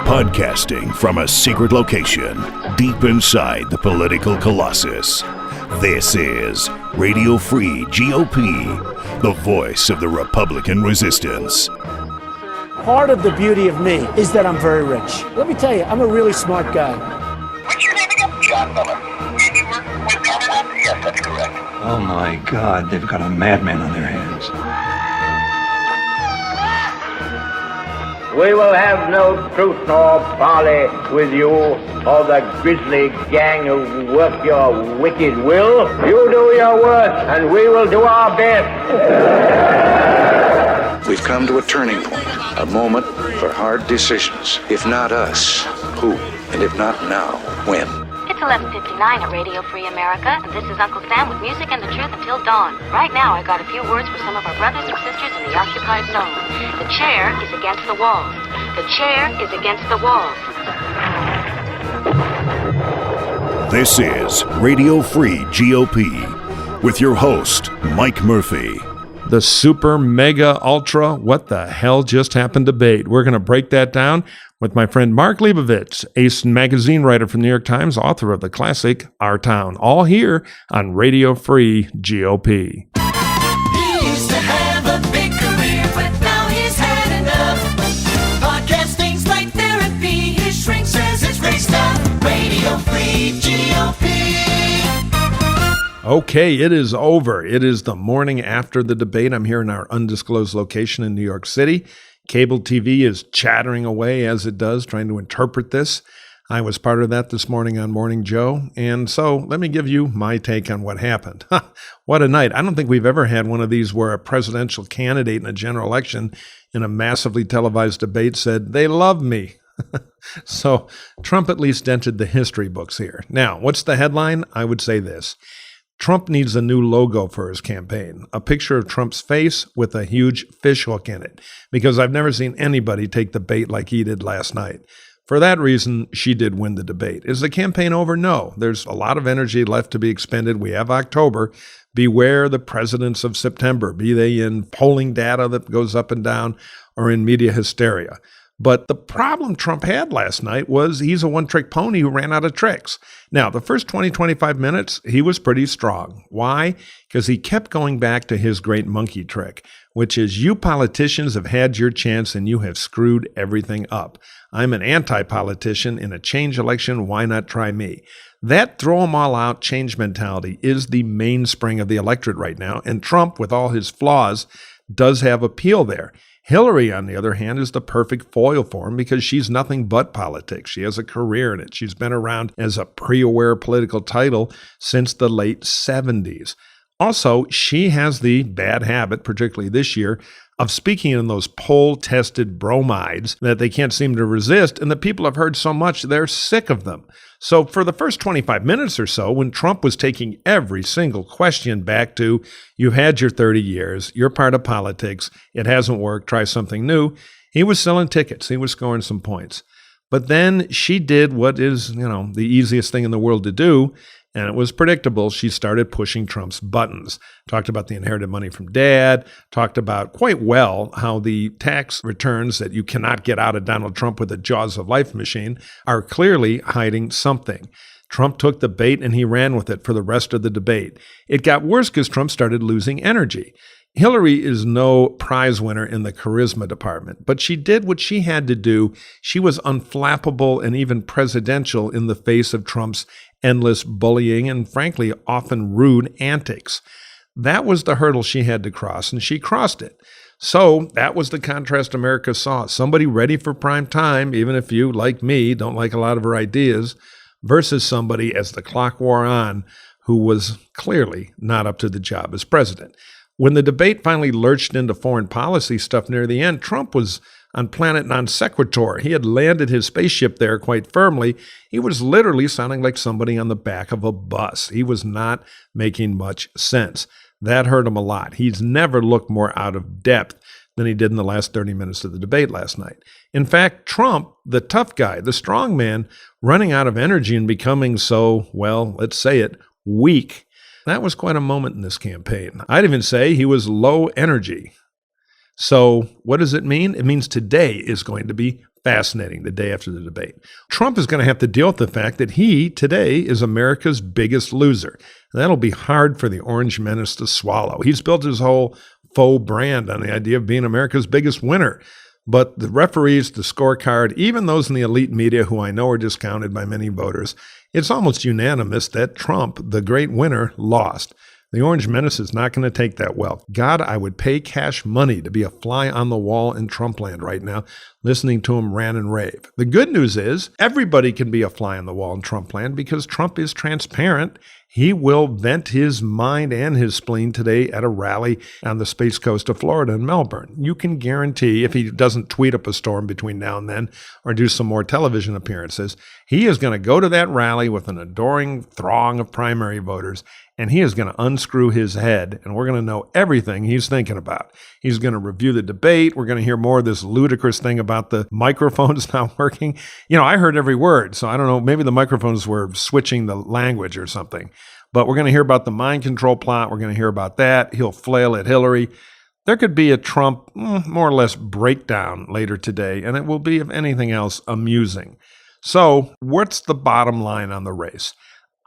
Podcasting from a secret location deep inside the political colossus. This is Radio Free GOP, the voice of the Republican resistance. Part of the beauty of me is that I'm very rich. Let me tell you, I'm a really smart guy. What's your name again? John Miller. And you work with Canada? Yes, that's correct. Oh my God, they've got a madman on their hands. We will have no truce nor parley with you or the grisly gang who work your wicked will. You do your worst, and we will do our best. We've come to a turning point, a moment for hard decisions. If not us, who? And if not now, when? It's 11:59 at Radio Free America, and this is Uncle Sam with music and the truth until dawn. Right now, I got a few words for some of our brothers and sisters in the occupied zone. The chair is against the walls. The chair is against the walls. This is Radio Free GOP with your host, Mike Murphy. The super mega ultra what the hell just happened debate. We're going to break that down with my friend Mark Leibovitz, Ace magazine writer from the New York Times, author of the classic Our Town, all here on Radio Free GOP. He used to have a big career, but now he's had enough. Podcasting's like therapy, his shrink says it's great stuff. Radio Free GOP. Okay, it is over. It is the morning after the debate. I'm here in our undisclosed location in New York City. Cable TV is chattering away as it does, trying to interpret this. I was part of that this morning on Morning Joe. And so let me give you my take on what happened. What a night. I don't think we've ever had one of these where a presidential candidate in a general election in a massively televised debate said, "They love me." So Trump at least entered the history books here. Now, what's the headline? I would say this. Trump needs a new logo for his campaign, a picture of Trump's face with a huge fishhook in it, because I've never seen anybody take the bait like he did last night. For that reason, she did win the debate. Is the campaign over? No. There's a lot of energy left to be expended. We have October. Beware the presidents of September, be they in polling data that goes up and down or in media hysteria. But the problem Trump had last night was he's a one-trick pony who ran out of tricks. Now, the first 25 minutes, he was pretty strong. Why? Because he kept going back to his great monkey trick, which is you politicians have had your chance and you have screwed everything up. I'm an anti-politician in a change election. Why not try me? That throw them all out change mentality is the mainspring of the electorate right now. And Trump, with all his flaws, does have appeal there. Hillary, on the other hand, is the perfect foil for him because she's nothing but politics. She has a career in it. She's been around as a pre-aware political title since the late 70s. Also, she has the bad habit, particularly this year, of speaking in those poll-tested bromides that they can't seem to resist, and the people have heard so much they're sick of them. So for the first 25 minutes or so, when Trump was taking every single question back to, you've had your 30 years, you're part of politics, it hasn't worked, try something new, he was selling tickets, he was scoring some points. But then she did what is, the easiest thing in the world to do, and it was predictable. She started pushing Trump's buttons. Talked about the inherited money from dad, talked about quite well how the tax returns that you cannot get out of Donald Trump with a jaws of life machine are clearly hiding something. Trump took the bait and he ran with it for the rest of the debate. It got worse because Trump started losing energy. Hillary is no prize winner in the charisma department, but she did what she had to do. She was unflappable and even presidential in the face of Trump's endless bullying and, frankly, often rude antics. That was the hurdle she had to cross, and she crossed it. So that was the contrast America saw. Somebody ready for prime time, even if you, like me, don't like a lot of her ideas, versus somebody, as the clock wore on, who was clearly not up to the job as president. When the debate finally lurched into foreign policy stuff near the end, Trump was on planet non sequitur. He had landed his spaceship there quite firmly. He was literally sounding like somebody on the back of a bus. He was not making much sense. That hurt him a lot. He's never looked more out of depth than he did in the last 30 minutes of the debate last night. In fact, Trump, the tough guy, the strong man, running out of energy and becoming so, well, let's say it, weak. That was quite a moment in this campaign. I'd even say he was low energy. So what does it mean? It means today is going to be fascinating, the day after the debate. Trump is going to have to deal with the fact that he, today, is America's biggest loser. That'll be hard for the Orange Menace to swallow. He's built his whole faux brand on the idea of being America's biggest winner. But the referees, the scorecard, even those in the elite media who I know are discounted by many voters, it's almost unanimous that Trump, the great winner, lost. The Orange Menace is not going to take that well. God, I would pay cash money to be a fly on the wall in Trump land right now, listening to him rant and rave. The good news is everybody can be a fly on the wall in Trump land because Trump is transparent. He will vent his mind and his spleen today at a rally on the Space Coast of Florida in Melbourne. You can guarantee, if he doesn't tweet up a storm between now and then or do some more television appearances, he is going to go to that rally with an adoring throng of primary voters, and he is going to unscrew his head, and we're going to know everything he's thinking about. He's going to review the debate. We're going to hear more of this ludicrous thing about the microphones not working. You know, I heard every word, so I don't know, maybe the microphones were switching the language or something. But we're going to hear about the mind control plot. We're going to hear about that. He'll flail at Hillary. There could be a Trump, more or less, breakdown later today, and it will be, if anything else, amusing. So what's the bottom line on the race?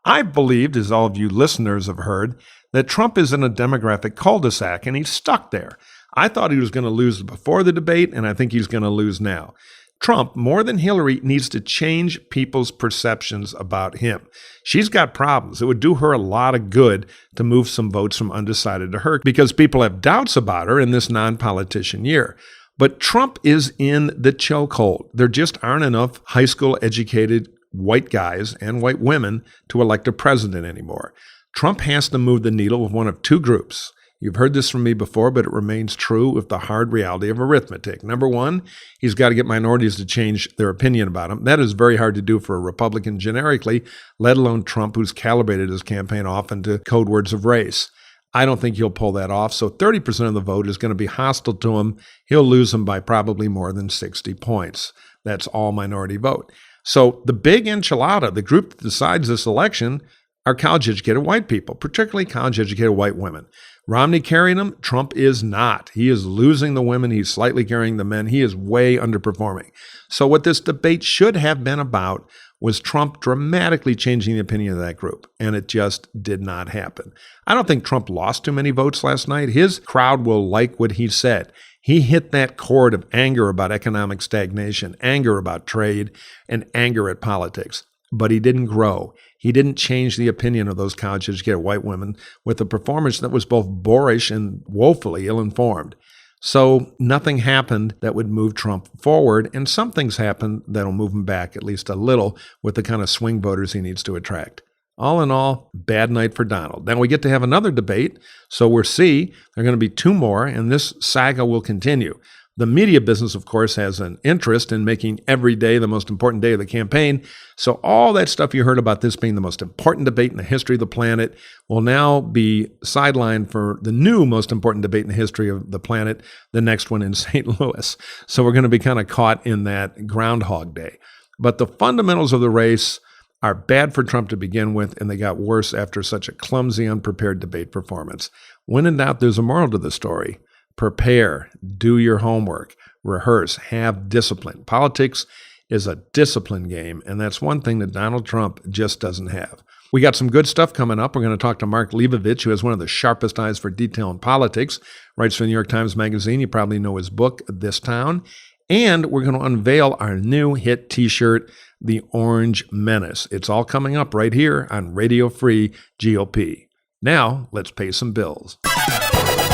I believed, as all of you listeners have heard, that Trump is in a demographic cul-de-sac, and he's stuck there. I thought he was going to lose before the debate, and I think he's going to lose now. Trump, more than Hillary, needs to change people's perceptions about him. She's got problems. It would do her a lot of good to move some votes from undecided to her because people have doubts about her in this non-politician year. But Trump is in the chokehold. There just aren't enough high school educated white guys and white women to elect a president anymore. Trump has to move the needle with one of two groups. You've heard this from me before, but it remains true with the hard reality of arithmetic. Number one, he's got to get minorities to change their opinion about him. That is very hard to do for a Republican generically, let alone Trump, who's calibrated his campaign off into code words of race. I don't think he'll pull that off. So 30% of the vote is going to be hostile to him. He'll lose them by probably more than 60 points. That's all minority vote. So the big enchilada, the group that decides this election, are college-educated white people, particularly college-educated white women. Romney carrying them, Trump is not. He is losing the women. He's slightly carrying the men. He is way underperforming. So what this debate should have been about was Trump dramatically changing the opinion of that group, and it just did not happen. I don't think Trump lost too many votes last night. His crowd will like what he said. He hit that chord of anger about economic stagnation, anger about trade, and anger at politics. But he didn't grow. He didn't change the opinion of those college-educated white women with a performance that was both boorish and woefully ill-informed. So nothing happened that would move Trump forward, and some things happened that'll move him back at least a little with the kind of swing voters he needs to attract. All in all, bad night for Donald. Now we get to have another debate, so we'll see. There are going to be two more, and this saga will continue. The media business, of course, has an interest in making every day the most important day of the campaign. So all that stuff you heard about this being the most important debate in the history of the planet will now be sidelined for the new most important debate in the history of the planet, the next one in St. Louis. So we're going to be kind of caught in that Groundhog Day. But the fundamentals of the race are bad for Trump to begin with, and they got worse after such a clumsy, unprepared debate performance. When in doubt, there's a moral to the story. Prepare, do your homework, rehearse, have discipline. Politics is a discipline game, and that's one thing that Donald Trump just doesn't have. We got some good stuff coming up. We're going to talk to Mark Leibovich, who has one of the sharpest eyes for detail in politics, writes for the New York Times Magazine. You probably know his book, This Town. And we're going to unveil our new hit T-shirt, The Orange Menace. It's all coming up right here on Radio Free GOP. Now, let's pay some bills.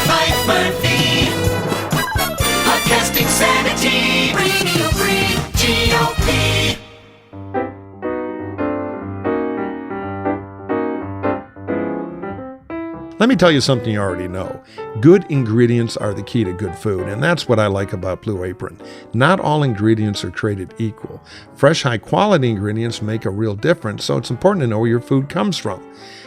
Mike Murphy, podcasting sanity, Radio Free GOP. Let me tell you something you already know. Good ingredients are the key to good food, and that's what I like about Blue Apron. Not all ingredients are created equal. Fresh, high-quality ingredients make a real difference, so it's important to know where your food comes from.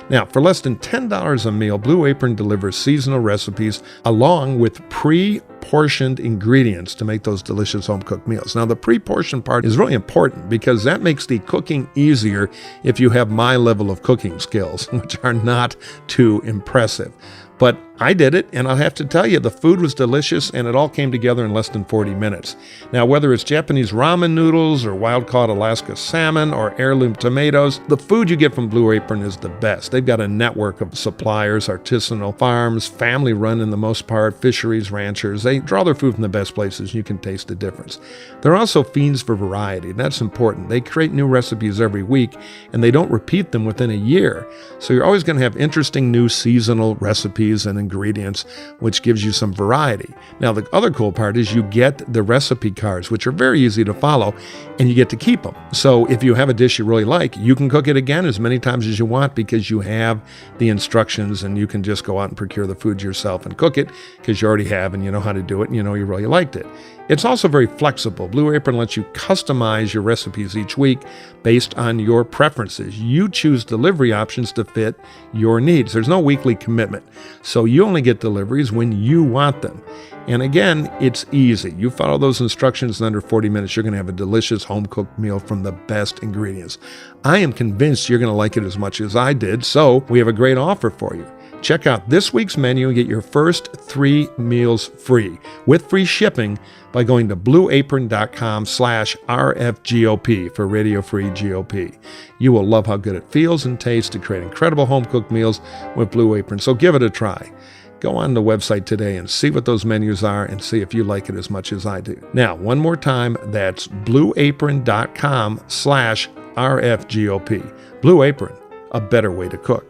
Now, for less than $10 a meal, Blue Apron delivers seasonal recipes along with pre-portioned ingredients to make those delicious home-cooked meals. Now, the pre-portioned part is really important because that makes the cooking easier if you have my level of cooking skills, which are not too impressive. But I did it, and I'll have to tell you, the food was delicious, and it all came together in less than 40 minutes. Now, whether it's Japanese ramen noodles or wild-caught Alaska salmon or heirloom tomatoes, the food you get from Blue Apron is the best. They've got a network of suppliers, artisanal farms, family-run in the most part, fisheries, ranchers. They draw their food from the best places. You can taste the difference. They're also fiends for variety, and that's important. They create new recipes every week, and they don't repeat them within a year. So you're always going to have interesting new seasonal recipes and ingredients, which gives you some variety. Now, the other cool part is you get the recipe cards, which are very easy to follow, and you get to keep them. So if you have a dish you really like, you can cook it again as many times as you want because you have the instructions, and you can just go out and procure the food yourself and cook it because you already have and you know how to do it and you know you really liked it. It's also very flexible. Blue Apron lets you customize your recipes each week based on your preferences. You choose delivery options to fit your needs. There's no weekly commitment, so you only get deliveries when you want them. And again, it's easy. You follow those instructions in under 40 minutes, you're going to have a delicious home-cooked meal from the best ingredients. I am convinced you're going to like it as much as I did, so we have a great offer for you. Check out this week's menu and get your first 3 meals free with free shipping by going to blueapron.com/RFGOP for Radio Free GOP. You will love how good it feels and tastes to create incredible home-cooked meals with Blue Apron, so give it a try. Go on the website today and see what those menus are and see if you like it as much as I do. Now, one more time, that's blueapron.com/RFGOP. Blue Apron, a better way to cook.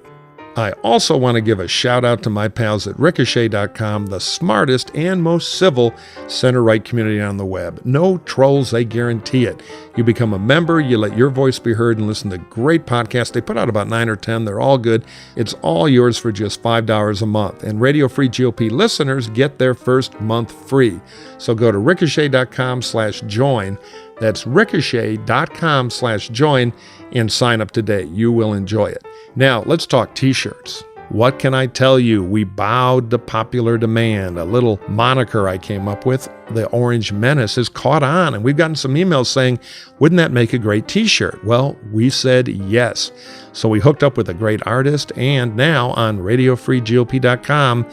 I also want to give a shout out to my pals at Ricochet.com, the smartest and most civil center-right community on the web. No trolls, they guarantee it. You become a member, you let your voice be heard and listen to great podcasts. They put out about 9 or 10. They're all good. It's all yours for just $5 a month. And Radio Free GOP listeners get their first month free. So go to Ricochet.com/join. That's Ricochet.com/join and sign up today. You will enjoy it. Now, let's talk t-shirts. What can I tell you? We bowed to popular demand. A little moniker I came up with, the Orange Menace, has caught on, and we've gotten some emails saying, wouldn't that make a great t-shirt? Well, we said yes. So we hooked up with a great artist, and now on RadioFreeGOP.com,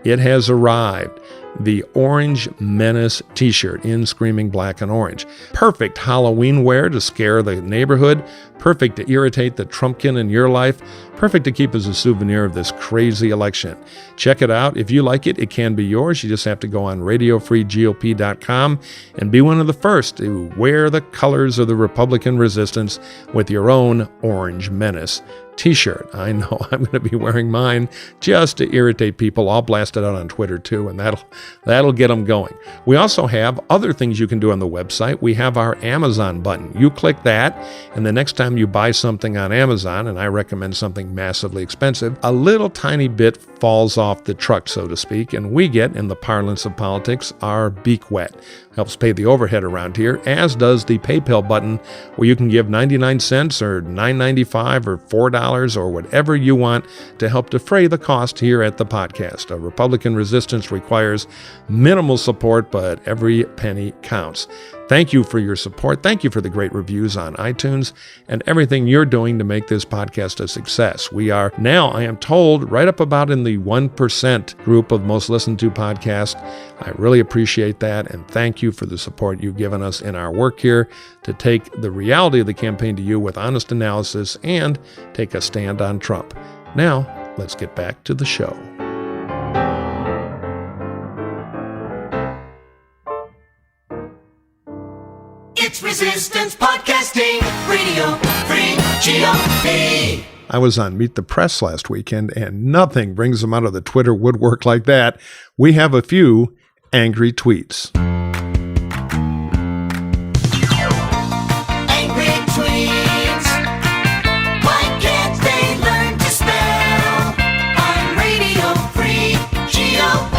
it has arrived. The Orange Menace t-shirt in screaming black and orange. Perfect Halloween wear to scare the neighborhood. Perfect to irritate the Trumpkin in your life. Perfect to keep as a souvenir of this crazy election. Check it out. If you like it, it can be yours. You just have to go on RadioFreeGOP.com and be one of the first to wear the colors of the Republican resistance with your own Orange Menace t-shirt. I know I'm going to be wearing mine just to irritate people. I'll blast it out on Twitter too, and that'll get them going. We also have other things you can do on the website. We have our Amazon button. You click that, and the next time you buy something on Amazon, and I recommend something massively expensive, a little tiny bit falls off the truck, so to speak, and we get, in the parlance of politics, our beak wet. Helps pay the overhead around here, as does the PayPal button, where you can give 99 cents or $9.95 or $4 or whatever you want to help defray the cost here at the podcast. A Republican resistance requires minimal support, but every penny counts. Thank you for your support. Thank you for the great reviews on iTunes and everything you're doing to make this podcast a success. We are now, I am told, right up about in the 1% group of most listened to podcasts. I really appreciate that, and thank you for the support you've given us in our work here to take the reality of the campaign to you with honest analysis and take a stand on Trump. Now, let's get back to the show. It's Resistance Podcasting, Radio Free GOP. I was on Meet the Press last weekend, and nothing brings them out of the Twitter woodwork like that. We have a few angry tweets. Angry tweets. Why can't they learn to spell? On Radio Free GOP.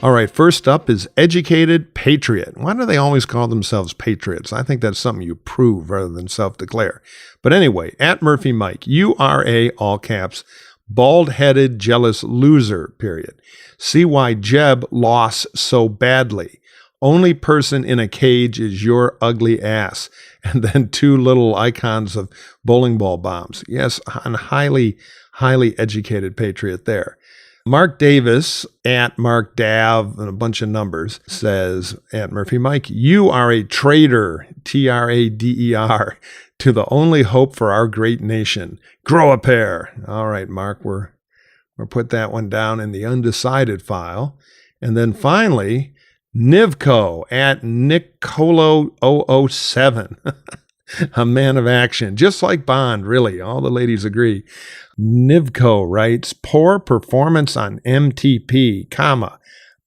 All right, first up is Educated Patriot. Why do they always call themselves patriots? I think that's something you prove rather than self-declare. But anyway, at Murphy Mike, you are a, all caps, bald-headed, jealous loser, period. See why Jeb lost so badly. Only person in a cage is your ugly ass. And then 2 little icons of bowling ball bombs. Yes, a highly educated patriot there. Mark Davis at Mark Dav and a bunch of numbers says at Murphy Mike, you are a traitor, Trader, to the only hope for our great nation. Grow a pair. All right, Mark, we'll put that one down in the undecided file. And then finally, Nivco at Nicolo007. A man of action, just like Bond, really. All the ladies agree. Nivco writes, poor performance on MTP, comma,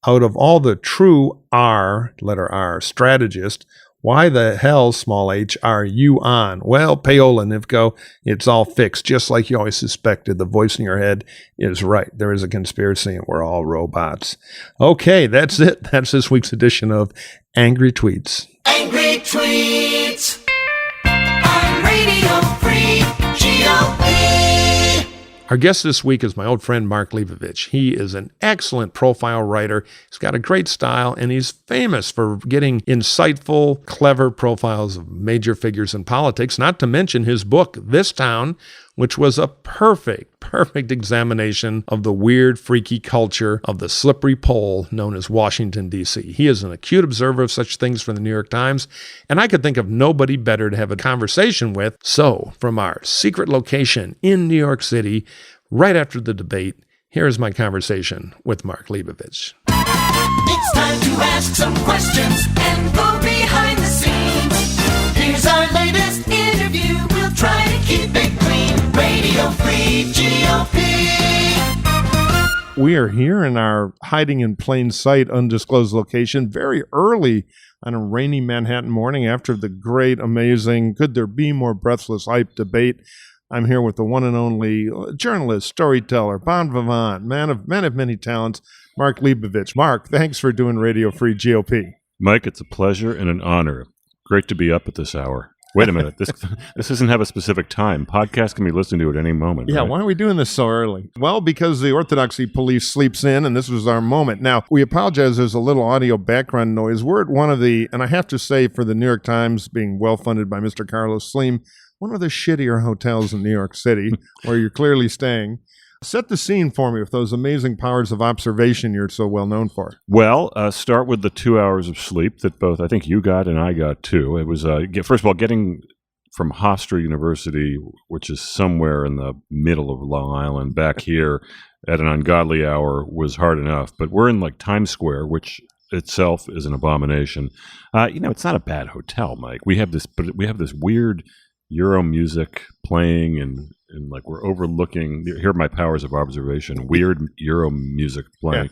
out of all the true letter R, strategist, why the hell, small h, are you on? Well, payola, Nivco, it's all fixed, just like you always suspected. The voice in your head is right. There is a conspiracy and we're all robots. Okay, that's it. That's this week's edition of Angry Tweets. Angry Tweets on Radio Free GOP. Our guest this week is my old friend Mark Leibovich. He is an excellent profile writer. He's got a great style, and he's famous for getting insightful, clever profiles of major figures in politics, not to mention his book, This Town, which was a perfect examination of the weird, freaky culture of the slippery pole known as Washington, D.C. He is an acute observer of such things from the New York Times, and I could think of nobody better to have a conversation with. So, from our secret location in New York City, right after the debate, here is my conversation with Mark Leibovich. It's time to ask some questions and go behind the scenes. Here's our latest interview. We'll try to keep it clean. Radio Free GOP. We are here in our hiding in plain sight, undisclosed location, very early on a rainy Manhattan morning after the great, amazing, could there be more breathless hype debate. I'm here with the one and only journalist, storyteller, bon vivant, man of many talents, Mark Leibovich. Mark, thanks for doing Radio Free GOP. Mike, it's a pleasure and an honor. Great to be up at this hour. Wait a minute. This doesn't have a specific time. Podcast can be listened to at any moment. Yeah, right? Why are we doing this so early? Well, because the Orthodoxy police sleeps in, and this was our moment. Now, we apologize. There's a little audio background noise. We're at one of the, and I have to say, for the New York Times being well-funded by Mr. Carlos Slim, one of the shittier hotels in New York City, where you're clearly staying. Set the scene for me with those amazing powers of observation you're so well known for. Well, start with the 2 hours of sleep that both I think you got and I got too. It was first of all getting from Hofstra University, which is somewhere in the middle of Long Island, back here at an ungodly hour was hard enough. But we're in like Times Square, which itself is an abomination. It's not a bad hotel, Mike. We have this weird Euro music playing and like we're overlooking, here are my powers of observation, weird Euro music playing. Yeah.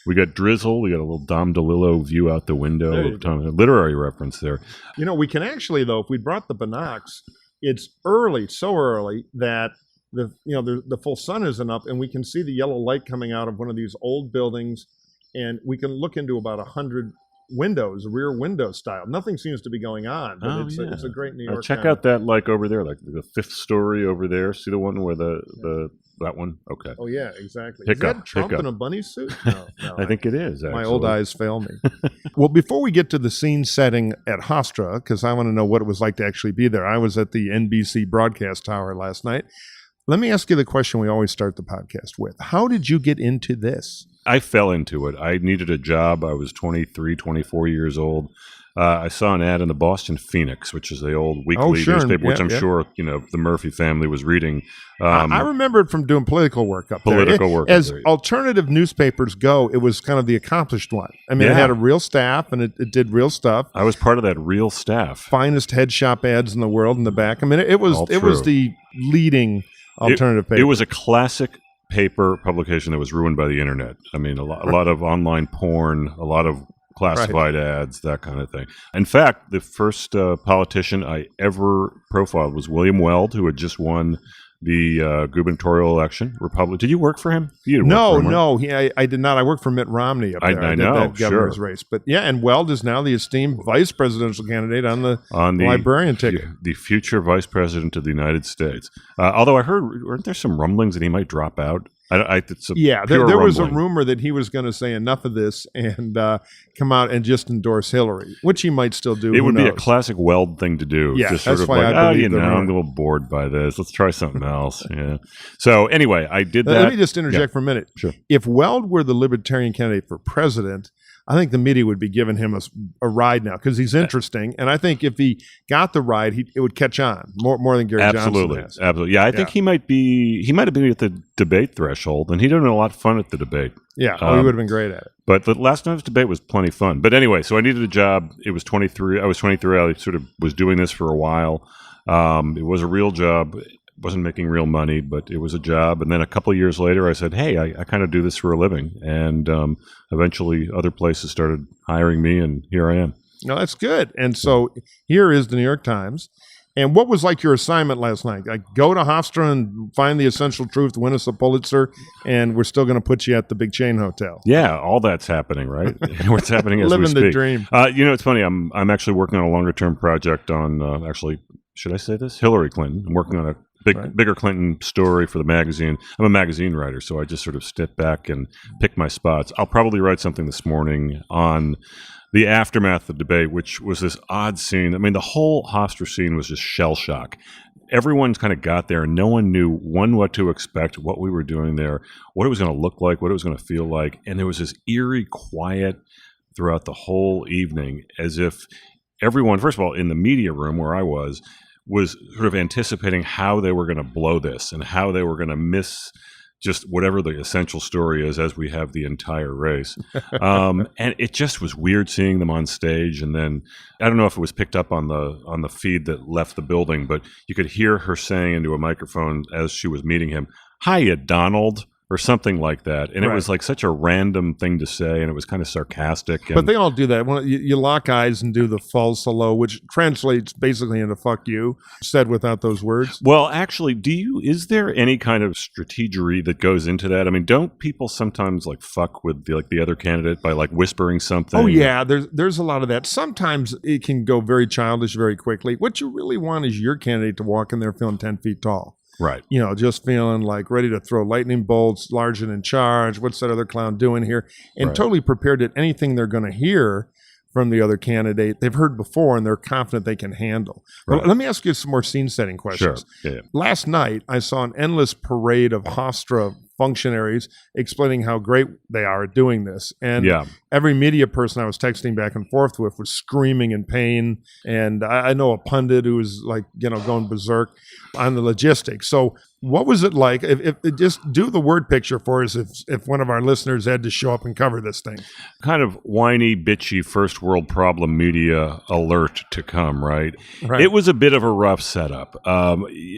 We got drizzle. We got a little Dom DeLillo view out the window. Literary reference there. We can actually, though, if we brought the binocs, it's early, so early that the full sun isn't up, and we can see the yellow light coming out of one of these old buildings, and we can look into about 100 windows, rear window style. Nothing seems to be going on, but it's a great New York. Check out that like over there, like the fifth story over there. See the one where that one? Okay. Oh yeah, exactly. Is that Trump in a bunny suit? No, I think it is. Actually. My old eyes fail me. Well, before we get to the scene setting at Hofstra, because I want to know what it was like to actually be there. I was at the NBC broadcast tower last night. Let me ask you the question we always start the podcast with. How did you get into this? I fell into it. I needed a job. I was 23, 24 years old. I saw an ad in the Boston Phoenix, which is the old weekly newspaper, which I'm sure the Murphy family was reading. I remember it from doing political work up there. As alternative newspapers go, it was kind of the accomplished one. I mean, it had a real staff, and it did real stuff. I was part of that real staff. Finest head shop ads in the world in the back. I mean, it was the leading alternative paper. It was a classic paper publication that was ruined by the internet. I mean, a lot of online porn, a lot of classified ads, that kind of thing. In fact, the first politician I ever profiled was William Weld, who had just won the gubernatorial election. Republic. Did you work for him? No. I did not. I worked for Mitt Romney up there. I know, that governor's race. But yeah, and Weld is now the esteemed vice presidential candidate on the librarian ticket. The future vice president of the United States. Although I heard, weren't there some rumblings that he might drop out? It's a Yeah, pure there was a rumbling. rumor that he was going to say enough of this and come out and just endorse Hillary, which he might still do. It Who would be a knows? classic Weld thing to do. Yeah, just that's sort of why like, I believe the I'm rumor. a little bored by this. Let's try something else. Yeah. So anyway, I did that. Let me just interject for a minute. Sure. If Weld were the Libertarian candidate for president, I think the media would be giving him a ride now because he's interesting. And I think if he got the ride, it would catch on more than Gary Absolutely. Johnson has. Absolutely. Yeah, I think he might have been at the debate threshold, and he did a lot of fun at the debate. Yeah, he would have been great at it. But the last night's debate was plenty fun. But anyway, so I needed a job. It was 23. I was 23. I sort of was doing this for a while. It was a real job. Wasn't making real money, but it was a job. And then a couple of years later, I said, hey, I kind of do this for a living. And eventually other places started hiring me, and here I am. No, that's good. And so here is the New York Times. And what was like your assignment last night? Like, go to Hofstra and find the essential truth, win us a Pulitzer, and we're still going to put you at the big chain hotel. Yeah, all that's happening, right? What's happening as we Living speak. the dream. It's funny. I'm actually working on a longer term project on should I say this? Hillary Clinton. I'm working on a bigger Clinton story for the magazine. I'm a magazine writer, so I just sort of step back and pick my spots. I'll probably write something this morning on the aftermath of the debate, which was this odd scene. I mean, the whole Hofstra scene was just shell shock. Everyone's kind of got there, and no one knew, what to expect, what we were doing there, what it was going to look like, what it was going to feel like. And there was this eerie quiet throughout the whole evening, as if everyone, first of all, in the media room where I was sort of anticipating how they were going to blow this and how they were going to miss just whatever the essential story is, as we have the entire race. And it just was weird seeing them on stage. And then I don't know if it was picked up on the feed that left the building, but you could hear her saying into a microphone as she was meeting him, "Hiya, Donald," or something like that. And it was like such a random thing to say, and it was kind of sarcastic. But they all do that. When you lock eyes and do the false hello, which translates basically into "fuck you," said without those words. Well, actually, is there any kind of strategery that goes into that? I mean, don't people sometimes like fuck with the other candidate by like whispering something? Oh yeah, there's a lot of that. Sometimes it can go very childish very quickly. What you really want is your candidate to walk in there feeling 10 feet tall. Right. Just feeling like ready to throw lightning bolts, large and in charge. What's that other clown doing here? And totally prepared that anything they're going to hear from the other candidate, they've heard before and they're confident they can handle. Right. But let me ask you some more scene setting questions. Sure. Yeah. Last night, I saw an endless parade of Hofstra functionaries explaining how great they are at doing this. And every media person I was texting back and forth with was screaming in pain. And I know a pundit who was like, going berserk on the logistics. So what was it like? If just do the word picture for us if one of our listeners had to show up and cover this thing. Kind of whiny, bitchy, first world problem media alert to come, right? It was a bit of a rough setup.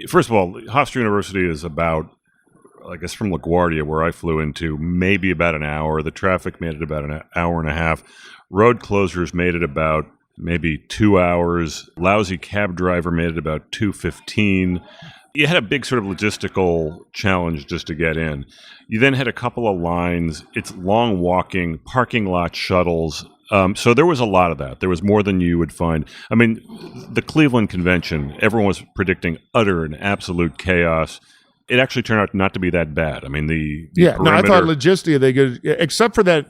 First of all, Hofstra University is about, I guess, from LaGuardia, where I flew into, maybe about an hour. The traffic made it about an hour and a half. Road closures made it about maybe 2 hours. Lousy cab driver made it about 2:15. You had a big sort of logistical challenge just to get in. You then had a couple of lines. It's long walking, parking lot shuttles. So there was a lot of that. There was more than you would find. I mean, the Cleveland convention, everyone was predicting utter and absolute chaos. It actually turned out not to be that bad. I mean, I thought logistically they could, except for that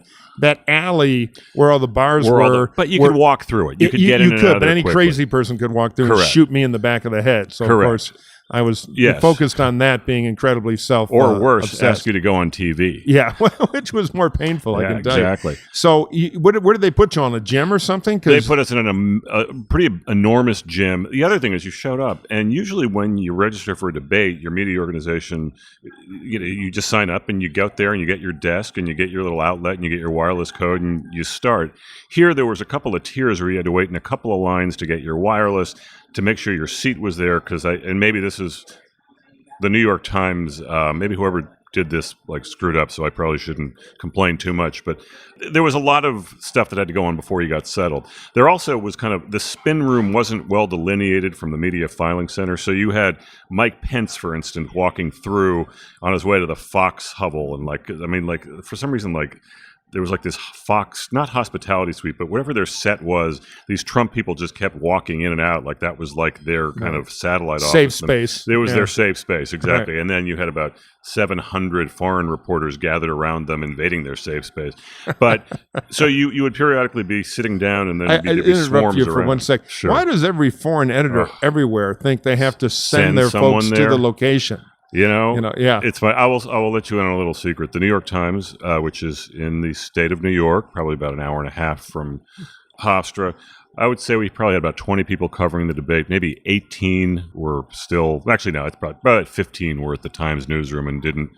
alley where all the bars were. But you could walk through it. You could get in and out of but it any quickly. Crazy person could walk through and shoot me in the back of the head. So, of course, I was focused on that being incredibly or worse, obsessed. ask you to go on TV. Yeah, which was more painful, I can tell exactly. you. So where did they put you on, a gym or something? They put us in a pretty enormous gym. The other thing is you showed up, and usually when you register for a debate, your media organization, you just sign up and you go out there and you get your desk and you get your little outlet and you get your wireless code and you start. Here there was a couple of tiers where you had to wait in a couple of lines to get your wireless, to make sure your seat was there, and maybe this is the New York Times, maybe whoever did this screwed up, so I probably shouldn't complain too much, but there was a lot of stuff that had to go on before you got settled. There also was kind of, the spin room wasn't well delineated from the media filing center, so you had Mike Pence, for instance, walking through on his way to the Fox Hubble, and for some reason, there was like this Fox, not hospitality suite, but whatever their set was, these Trump people just kept walking in and out like that was like their kind of satellite safe office. space. It was their safe space, exactly. Right. And then you had about 700 foreign reporters gathered around them, invading their safe space. But so you would periodically be sitting down, and then I there'd be interrupt swarms you for around. 1 sec. Sure. Why does every foreign editor everywhere think they have to send their someone folks to there? the location? You know, yeah. It's fine. I will let you in on a little secret. The New York Times, which is in the state of New York, probably about an hour and a half from Hofstra, I would say we probably had about 20 people covering the debate. Maybe 18 were still, actually no, it's probably 15 were at the Times newsroom and didn't,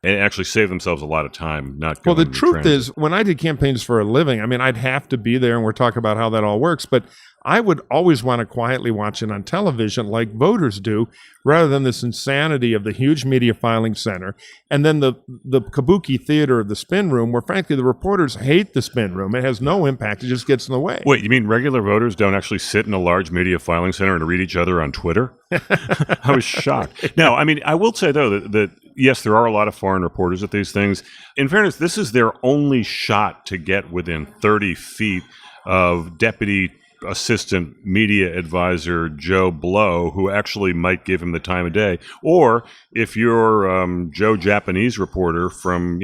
and actually saved themselves a lot of time not going. Well, the to truth transit. is, when I did campaigns for a living, I mean, I'd have to be there, and we're talking about how that all works, but I would always want to quietly watch it on television like voters do, rather than this insanity of the huge media filing center, and then the kabuki theater of the spin room, where frankly the reporters hate the spin room. It has no impact. It just gets in the way. Wait, you mean regular voters don't actually sit in a large media filing center and read each other on Twitter? I was shocked. No, I mean, I will say, though, that yes, there are a lot of foreign reporters at these things. In fairness, this is their only shot to get within 30 feet of Deputy Assistant Media Advisor Joe Blow, who actually might give him the time of day. Or if you're Joe Japanese reporter from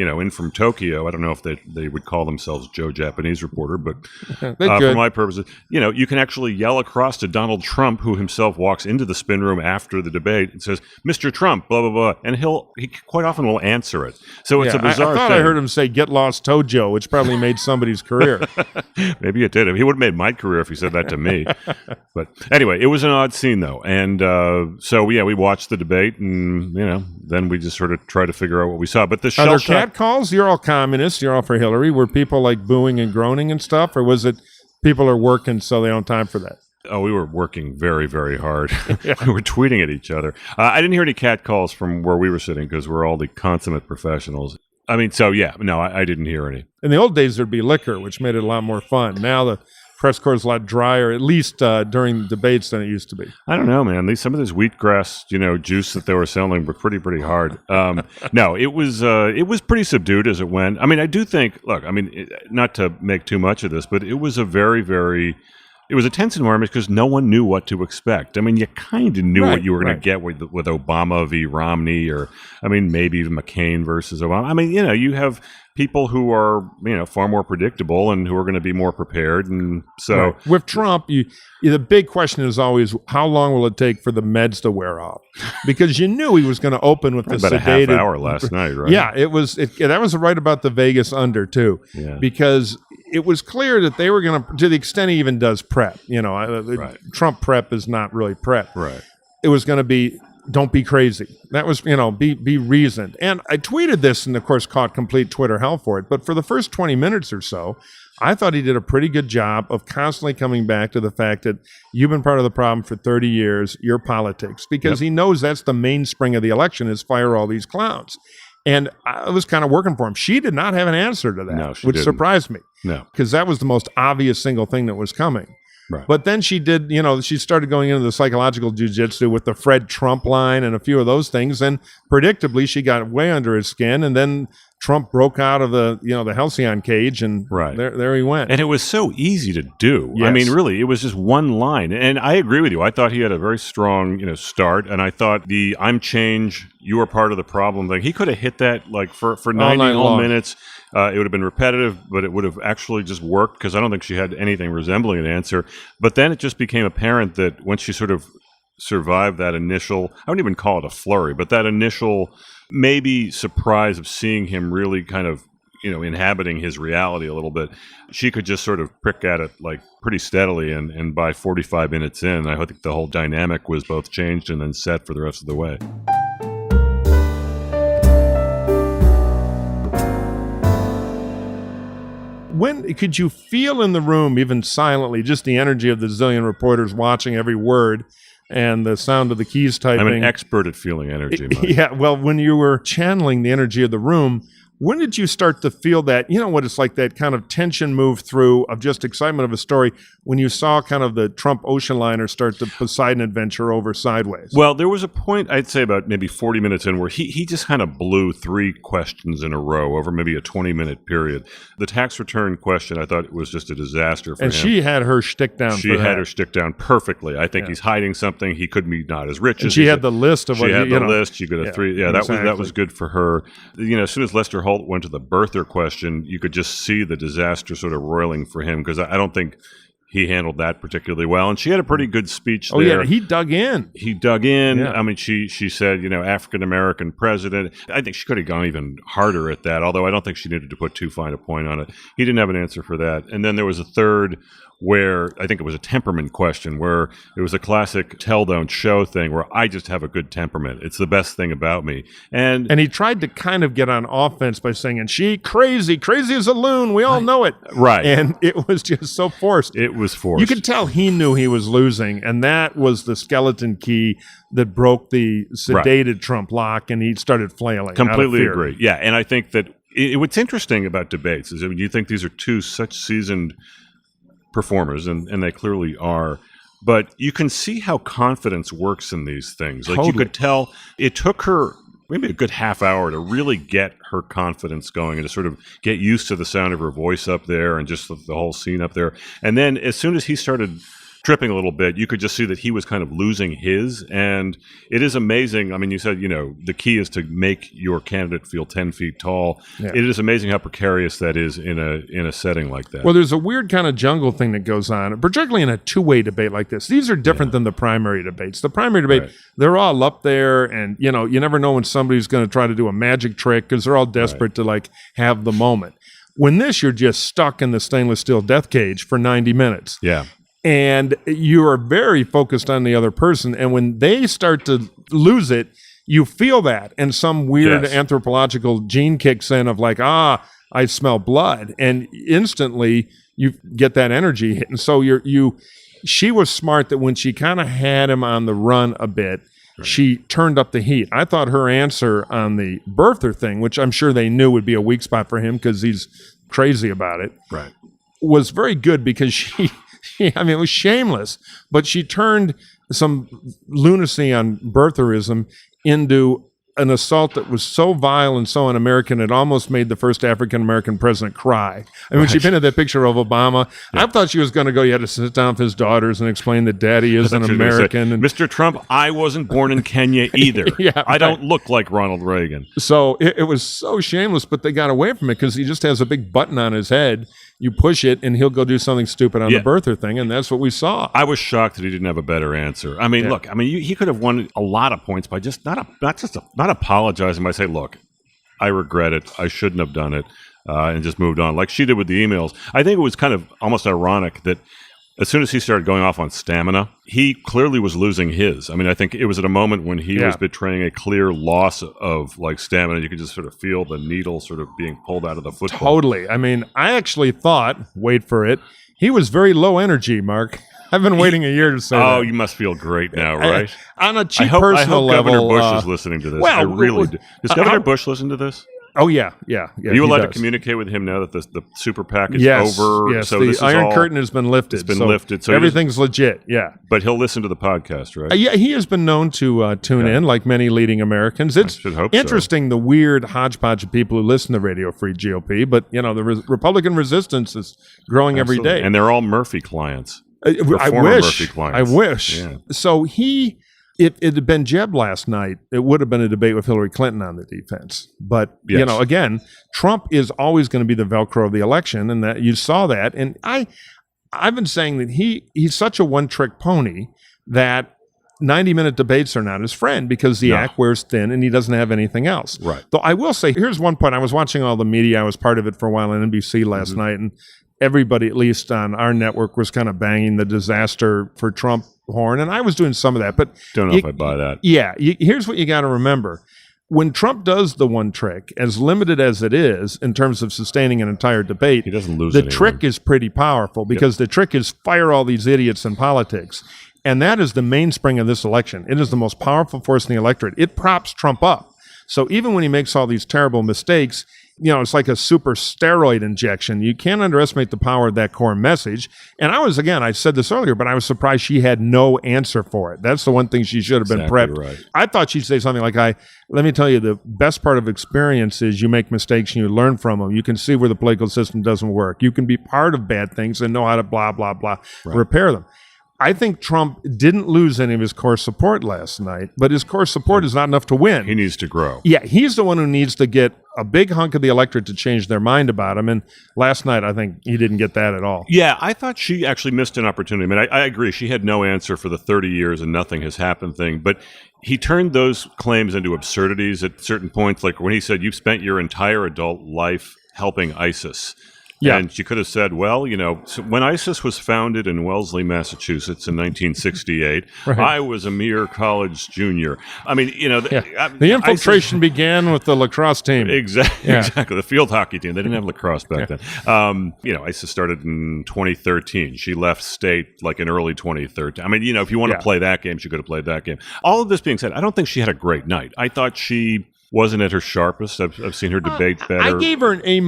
Tokyo, I don't know if they would call themselves Joe Japanese reporter, but for my purposes, you can actually yell across to Donald Trump, who himself walks into the spin room after the debate and says, "Mr. Trump, blah, blah, blah," and he quite often will answer it. So it's a bizarre I thought thing. I heard him say, "Get lost, Tojo," which probably made somebody's career. Maybe it did. He would have made my career if he said that to me. But anyway, it was an odd scene, though. And so, we watched the debate, and, then we just sort of tried to figure out what we saw. But the Are there shell shock... cat calls? You're all communists. You're all for Hillary. Were people like booing and groaning and stuff? Or was it people are working so they don't have time for that? Oh, we were working very, very hard. We were tweeting at each other. I didn't hear any cat calls from where we were sitting because we're all the consummate professionals. I mean, so I didn't hear any. In the old days, there'd be liquor, which made it a lot more fun. Now the press corps is a lot drier, at least during debates, than it used to be. I don't know, man. Some of this wheatgrass, juice that they were selling were pretty hard. No, it was pretty subdued as it went. I mean, I do think. Look, I mean, not to make too much of this, but it was a very, very. It was a tense environment because no one knew what to expect. I mean, you kind of knew what you were going to get with Obama v. Romney, or maybe even McCain versus Obama. I mean, you have people who are far more predictable and who are going to be more prepared, and so with Trump, the big question is always how long will it take for the meds to wear off? Because you knew he was going to open with the about sedated a half hour last night, right? Yeah, it was. That was right about the Vegas under too, because it was clear that they were going to the extent he even does prep. Trump prep is not really prep. Right. It was going to be. Don't be crazy. That was, be reasoned. And I tweeted this and, of course, caught complete Twitter hell for it. But for the first 20 minutes or so, I thought he did a pretty good job of constantly coming back to the fact that you've been part of the problem for 30 years, your politics, because he knows that's the mainspring of the election is fire all these clowns. And I was kind of working for him. She did not have an answer to that, which surprised me. No. Because that was the most obvious single thing that was coming. Right. But then she did, she started going into the psychological jujitsu with the Fred Trump line and a few of those things. And predictably, she got way under his skin. And then Trump broke out of the halcyon cage, and there he went. And it was so easy to do. Yes. I mean, really, it was just one line. And I agree with you. I thought he had a very strong, start. And I thought the "I'm change, you are part of the problem" thing, he could have hit that like for 90 whole minutes. It would have been repetitive, but it would have actually just worked because I don't think she had anything resembling an answer. But then it just became apparent that once she sort of survived that initial, I wouldn't even call it a flurry, but that initial maybe surprise of seeing him really kind of, inhabiting his reality a little bit, she could just sort of prick at it like pretty steadily. And by 45 minutes in, I think the whole dynamic was both changed and then set for the rest of the way. When could you feel in the room, even silently, just the energy of the zillion reporters watching every word and the sound of the keys typing? I'm an expert at feeling energy, Mike. Yeah, well, when you were channeling the energy of the room, When did you start to feel that, what it's like, that kind of tension move through of just excitement of a story when you saw kind of the Trump ocean liner start the Poseidon adventure over sideways? Well, there was a point, I'd say about maybe 40 minutes in, where he just kind of blew 3 questions in a row over maybe a 20-minute period. The tax return question, I thought, was just a disaster for him. And she had her shtick down She had her shtick down perfectly. I think he's hiding something. He could be not as rich as she had the list of what she had the list. She got a 3. Yeah, exactly. that was good for her. As soon as Lester Holt went to the birther question, you could just see the disaster sort of roiling for him, because I don't think he handled that particularly well. And she had a pretty good speech there. Oh, yeah, he dug in. Yeah. I mean, she said, African-American president. I think she could have gone even harder at that, although I don't think she needed to put too fine a point on it. He didn't have an answer for that. And then there was a third where I think it was a temperament question, where it was a classic tell, don't show thing, where I just have a good temperament. It's the best thing about me. And he tried to kind of get on offense by saying, and she crazy as a loon. We all know it. Right. And it was just so forced. It was forced. You could tell he knew he was losing, and that was the skeleton key that broke the sedated Trump lock, and he started flailing. Completely agree. Yeah, and I think that what's interesting about debates is that you think these are two such seasoned performers, and they clearly are, but you can see how confidence works in these things. Like, you could tell it took her maybe a good half hour to really get her confidence going and to sort of get used to the sound of her voice up there and just the whole scene up there. And then as soon as he started tripping a little bit, you could just see that he was kind of losing his. And it is amazing. I mean, you said, the key is to make your candidate feel 10 feet tall. Yeah. It is amazing how precarious that is in a setting like that. Well, there's a weird kind of jungle thing that goes on, particularly in a two-way debate like this. These are different than the primary debates. The primary debate, they're all up there, and, you never know when somebody's going to try to do a magic trick because they're all desperate to, have the moment. When this, you're just stuck in the stainless steel death cage for 90 minutes. Yeah. And you are very focused on the other person. And when they start to lose it, you feel that. And some weird anthropological gene kicks in of I smell blood. And instantly you get that energy hit. And so she was smart that when she kind of had him on the run a bit, she turned up the heat. I thought her answer on the birther thing, which I'm sure they knew would be a weak spot for him because he's crazy about it, was very good because it was shameless, but she turned some lunacy on birtherism into an assault that was so vile and so un-American, it almost made the first African-American president cry. I mean, she painted that picture of Obama. I thought she was going to go, you had to sit down with his daughters and explain that daddy is an American. And Mr. Trump, I wasn't born in Kenya either. I don't look like Ronald Reagan. So it was so shameless, but they got away from it because he just has a big button on his head. You push it, and he'll go do something stupid on the birther thing, and that's what we saw. I was shocked that he didn't have a better answer. I mean, look, he could have won a lot of points by just not apologizing by saying, look, I regret it. I shouldn't have done it, and just moved on, like she did with the emails. I think it was kind of almost ironic that as soon as he started going off on stamina, he clearly was losing his. I mean, I think it was at a moment when he was betraying a clear loss of stamina. You could just sort of feel the needle sort of being pulled out of the football. Totally. I mean, I actually thought, wait for it, he was very low energy, Mark. I've been waiting a year to say that. Oh, you must feel great now, right? On a cheap personal level. I hope Governor Bush is listening to this. Well, I really do. Does Governor Bush listen to this? Oh, yeah. Are you allowed to communicate with him now that the super PAC is over? Yes, so the Iron Curtain has been lifted. It's been lifted. So everything's legit, But he'll listen to the podcast, right? Yeah, he has been known to tune in, like many leading Americans. It's interesting, the weird hodgepodge of people who listen to Radio Free GOP, but, the Republican resistance is growing every day. And they're all Murphy clients. I wish. Yeah. So if it had been Jeb last night, it would have been a debate with Hillary Clinton on the defense. But, again, Trump is always going to be the Velcro of the election, and that you saw that. And I've been saying that he's such a one-trick pony that 90-minute debates are not his friend because the act wears thin and he doesn't have anything else. Right. Though I will say, here's one point. I was watching all the media. I was part of it for a while on NBC last night, and everybody, at least on our network, was kind of banging the disaster for Trump horn, and I was doing some of that. But don't know if I buy that. Yeah, here's what you got to remember. When Trump does the one trick, as limited as it is in terms of sustaining an entire debate, he doesn't lose the trick is pretty powerful because the trick is fire all these idiots in politics. And that is the mainspring of this election. It is the most powerful force in the electorate. It props Trump up. So even when he makes all these terrible mistakes, it's like a super steroid injection. You can't underestimate the power of that core message. And I said this earlier, but I was surprised she had no answer for it. That's the one thing she should have been prepped. Right. I thought she'd say something like, let me tell you, the best part of experience is you make mistakes and you learn from them. You can see where the political system doesn't work. You can be part of bad things and know how to blah, blah, blah, repair them. I think Trump didn't lose any of his core support last night, but his core support is not enough to win. He needs to grow. Yeah, he's the one who needs to get a big hunk of the electorate to change their mind about him. And last night, I think he didn't get that at all. Yeah, I thought she actually missed an opportunity. I mean, I agree. She had no answer for the 30 years and nothing has happened thing. But he turned those claims into absurdities at certain points, like when he said, you've spent your entire adult life helping ISIS. Yeah. And she could have said, well, so when ISIS was founded in Wellesley, Massachusetts in 1968, I was a mere college junior. I mean, the infiltration began with the lacrosse team. Exactly. The field hockey team. They didn't have lacrosse back then. ISIS started in 2013. She left state like in early 2013. I mean, if you want to play that game, she could have played that game. All of this being said, I don't think she had a great night. I thought she wasn't at her sharpest. I've seen her debate better. I gave her an A-,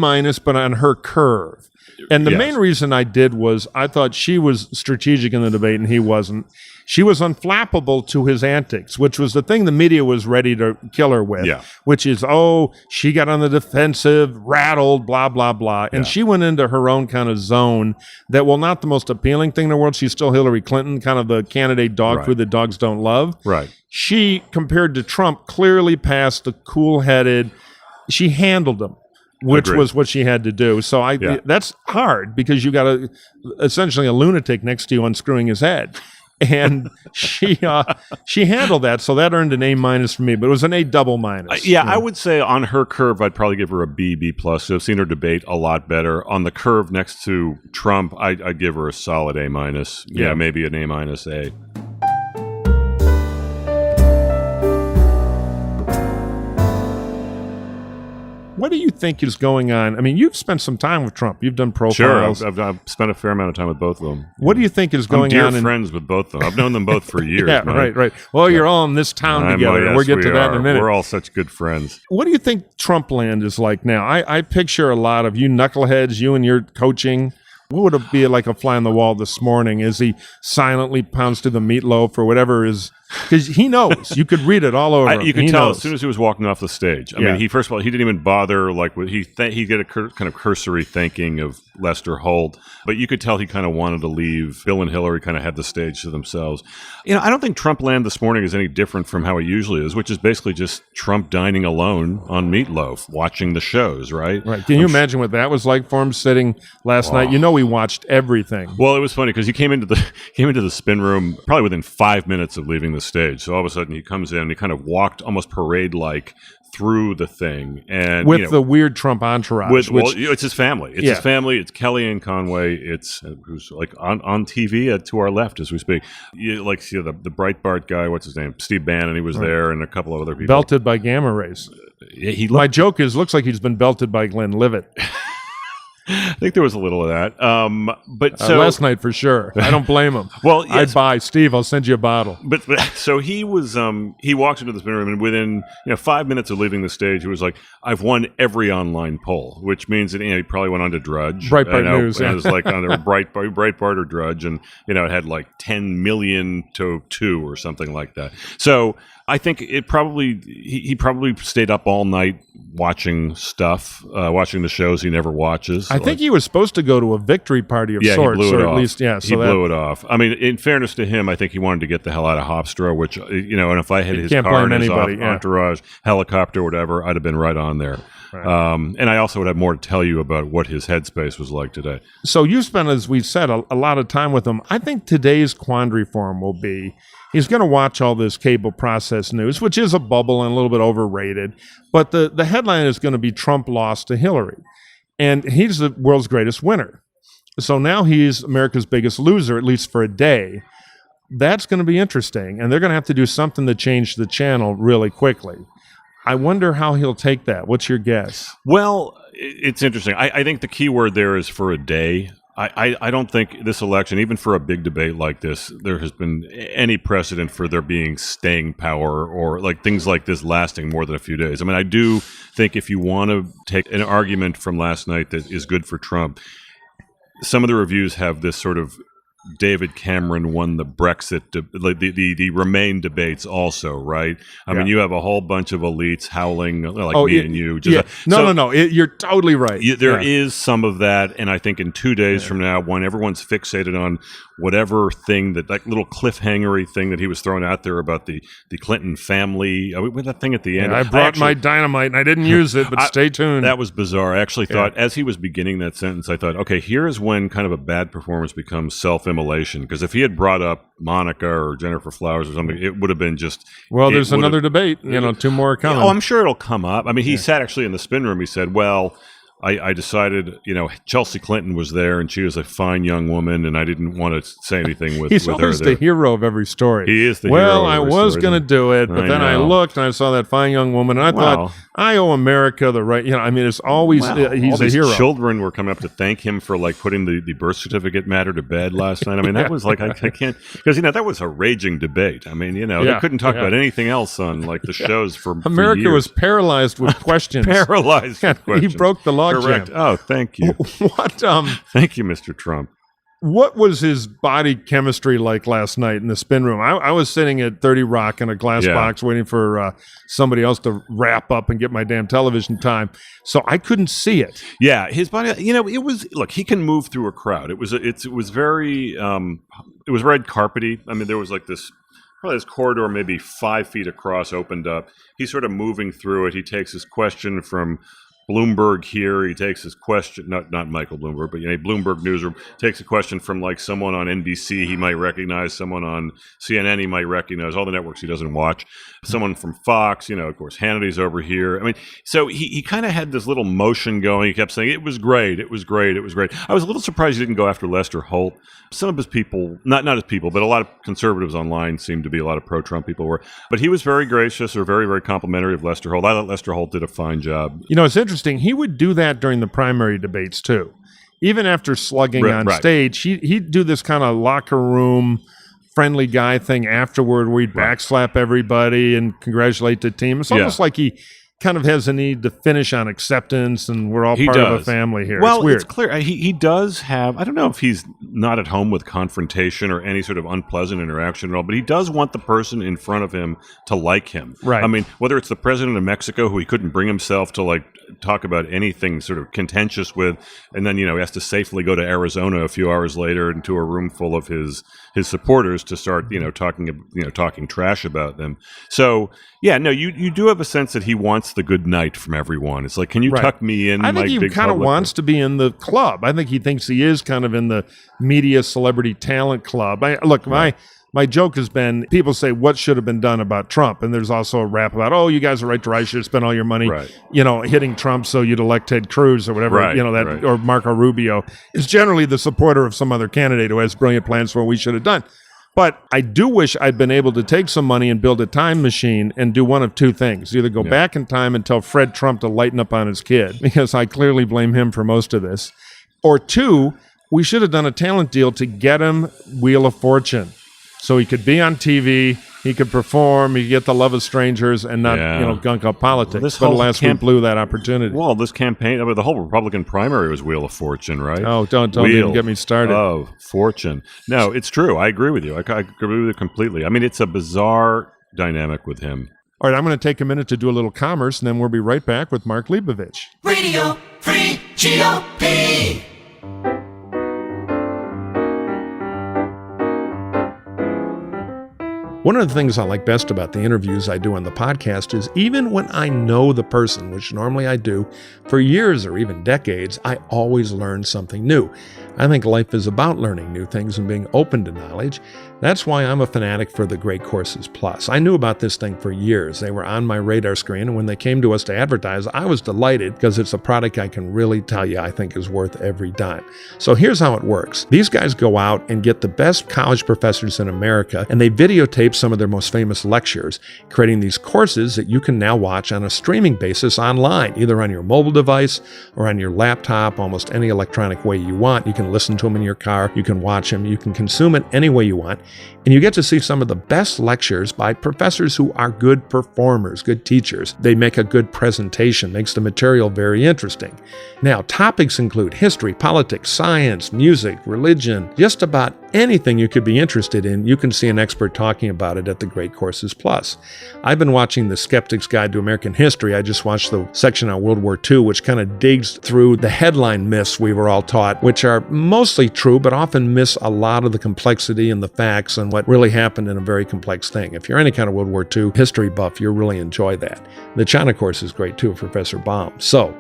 but on her curve. And the main reason I did was I thought she was strategic in the debate and he wasn't. She was unflappable to his antics, which was the thing the media was ready to kill her with, which is, she got on the defensive, rattled, blah, blah, blah. And she went into her own kind of zone that, while not the most appealing thing in the world, she's still Hillary Clinton, kind of the candidate dog food that dogs don't love. Right. She, compared to Trump, clearly passed the cool-headed. She handled him, which was what she had to do. So that's hard because you got essentially a lunatic next to you unscrewing his head. And she handled that, so that earned an A- for me, but it was an A double minus. I would say on her curve, I'd probably give her a B plus. So I've seen her debate a lot better. On the curve next to Trump, I'd give her a solid A-. Maybe an A-. What do you think is going on? I mean, you've spent some time with Trump. You've done profiles. Sure, I've spent a fair amount of time with both of them. What do you think is going on? I'm dear friends with both of them. I've known them both for years. Right. Well, you're all in this town together. We'll get to that in a minute. We're all such good friends. What do you think Trump land is like now? I picture a lot of you knuckleheads, you and your coaching. What would it be like a fly on the wall this morning as he silently pounds to the meatloaf or whatever is? Because he knows. You could read it all over him. You could tell as soon as he was walking off the stage. I mean, first of all, he didn't even bother. Like he did a kind of cursory thanking of Lester Holt, but you could tell he kind of wanted to leave. Bill and Hillary kind of had the stage to themselves. I don't think Trump land this morning is any different from how it usually is, which is basically just Trump dining alone on meatloaf, watching the shows. Right. Can you imagine what that was like for him sitting last night? We watched everything. Well, it was funny because he came into the spin room probably within 5 minutes of leaving the stage. So all of a sudden he comes in and he kind of walked almost parade-like through the thing. And with the weird Trump entourage. It's his family. It's his family. It's Kellyanne Conway. It's who's like on TV to our left as we speak. The Breitbart guy, what's his name? Steve Bannon, he was there, and a couple of other people. Belted by gamma rays. My joke looks like he's been belted by Glenn Livett. I think there was a little of that. But last night for sure. I don't blame him. Well, yes. I'd buy Steve. I'll send you a bottle. But so he was. He walks into the spin room, and within 5 minutes of leaving the stage, he was like, "I've won every online poll," which means that he probably went on to Drudge, Breitbart News. And it was like on the Breitbart or Drudge, and it had like 10 million to 2 or something like that. So I think he probably stayed up all night watching stuff, watching the shows he never watches. I think he was supposed to go to a victory party of sorts, he blew it or off. At least, he blew it off. I mean, in fairness to him, I think he wanted to get the hell out of Hofstra, which and if I had his car and his entourage, helicopter, whatever, I'd have been right on there. Right. And I also would have more to tell you about what his headspace was like today. So you spent, as we said, a lot of time with him. I think today's quandary for him will be he's going to watch all this cable process news, which is a bubble and a little bit overrated. But the headline is going to be Trump lost to Hillary. And he's the world's greatest winner. So now he's America's biggest loser, at least for a day. That's going to be interesting. And they're going to have to do something to change the channel really quickly. I wonder how he'll take that. What's your guess? Well, it's interesting. I think the key word there is for a day. I don't think this election, even for a big debate like this, there has been any precedent for there being staying power or like things like this lasting more than a few days. I mean, I do think if you want to take an argument from last night that is good for Trump, some of the reviews have this sort of David Cameron won the Brexit, the Remain debates also, right? I mean, you have a whole bunch of elites howling like me and you. No. You're totally right. There is some of that, and I think in 2 days from now, when everyone's fixated on whatever thing that little cliffhangery thing that he was throwing out there about the Clinton family, with that thing at the end. I brought my dynamite and I didn't use it, but stay tuned. That was bizarre. I actually thought, as he was beginning that sentence, I thought, okay, here's when kind of a bad performance becomes self-immolation. Because if he had brought up Monica or Jennifer Flowers or something, it would have been just... Well, there's another debate. 2 more coming. Oh, I'm sure it'll come up. I mean, he sat actually in the spin room. He said, well... I decided, Chelsea Clinton was there, and she was a fine young woman, and I didn't want to say anything with her. He's always the hero of every story. He is the hero of every story. Well, I was going to do it, but then I looked, and I saw that fine young woman, and I thought, I owe America the right... it's always... he's a hero. Children were coming up to thank him for, putting the birth certificate matter to bed last night. I mean, that was I can't... Because, that was a raging debate. I mean, they couldn't talk about anything else on, the shows for America years. was paralyzed with questions. Paralyzed with questions. He broke the log Correct. jam. Oh, thank you. Thank you, Mr. Trump. What was his body chemistry like last night in the spin room? I was sitting at 30 Rock in a glass box waiting for somebody else to wrap up and get my damn television time. So I couldn't see it. Yeah, his body, it was, look, he can move through a crowd. It was very, it was red carpety. I mean, there was this corridor maybe 5 feet across opened up. He's sort of moving through it. He takes his question from Bloomberg here. He takes his question, not Michael Bloomberg, but Bloomberg newsroom, takes a question from someone on NBC he might recognize, someone on CNN he might recognize, all the networks he doesn't watch, someone from Fox, of course, Hannity's over here. I mean, so he kind of had this little motion going. He kept saying, it was great, it was great, it was great. I was a little surprised he didn't go after Lester Holt. Some of his people, not his people, but a lot of conservatives online seemed to be, a lot of pro-Trump people were. But he was very gracious or very, very complimentary of Lester Holt. I thought Lester Holt did a fine job. It's interesting. He would do that during the primary debates, too. Even after slugging on stage, he'd do this kind of locker room friendly guy thing afterward where he'd backslap everybody and congratulate the team. It's almost like he kind of has a need to finish on acceptance and we're all part of a family here. Well, it's weird. It's clear. He does have, I don't know if he's not at home with confrontation or any sort of unpleasant interaction at all, but he does want the person in front of him to like him. Right. I mean, whether it's the president of Mexico who he couldn't bring himself to talk about anything sort of contentious with, and then, has to safely go to Arizona a few hours later into a room full of his supporters to start, talking trash about them. So, you do have a sense that he wants the good night from everyone. It's like, can you tuck me in? I think he kind of wants to be in the club. I think he thinks he is kind of in the media celebrity talent club. My joke has been, people say, what should have been done about Trump? And there's also a rap about, you guys are right to right. You should have spent all your money, hitting Trump so you'd elect Ted Cruz or whatever, or Marco Rubio is generally the supporter of some other candidate who has brilliant plans for what we should have done. But I do wish I'd been able to take some money and build a time machine and do one of two things. Either go back in time and tell Fred Trump to lighten up on his kid, because I clearly blame him for most of this. Or two, we should have done a talent deal to get him Wheel of Fortune. So he could be on TV, he could perform, he could get the love of strangers and not, gunk up politics. But alas, we blew that opportunity. Well, this campaign, the whole Republican primary was Wheel of Fortune, right? Oh, don't even get me started. Wheel of Fortune. No, it's true. I agree with you. I agree with you completely. I mean, it's a bizarre dynamic with him. All right, I'm going to take a minute to do a little commerce, and then we'll be right back with Mark Leibovich. Radio Free GOP. One of the things I like best about the interviews I do on the podcast is even when I know the person, which normally I do, for years or even decades, I always learn something new. I think life is about learning new things and being open to knowledge. That's why I'm a fanatic for the Great Courses Plus. I knew about this thing for years. They were on my radar screen, and when they came to us to advertise, I was delighted because it's a product I can really tell you I think is worth every dime. So here's how it works. These guys go out and get the best college professors in America, and they videotape some of their most famous lectures, creating these courses that you can now watch on a streaming basis online, either on your mobile device or on your laptop, almost any electronic way you want. You can can listen to them in your car. You can watch them. You can consume it any way you want. And you get to see some of the best lectures by professors who are good performers, good teachers. They make a good presentation, makes the material very interesting. Now, topics include history, politics, science, music, religion, just about anything you could be interested in. You can see an expert talking about it at the Great Courses Plus. I've been watching The Skeptic's Guide to American History. I just watched the section on World War II, which kind of digs through the headline myths we were all taught, which are mostly true, but often miss a lot of the complexity and the facts and what really happened in a very complex thing. If you're any kind of World War II history buff, you'll really enjoy that. The China course is great too, Professor Baum. So,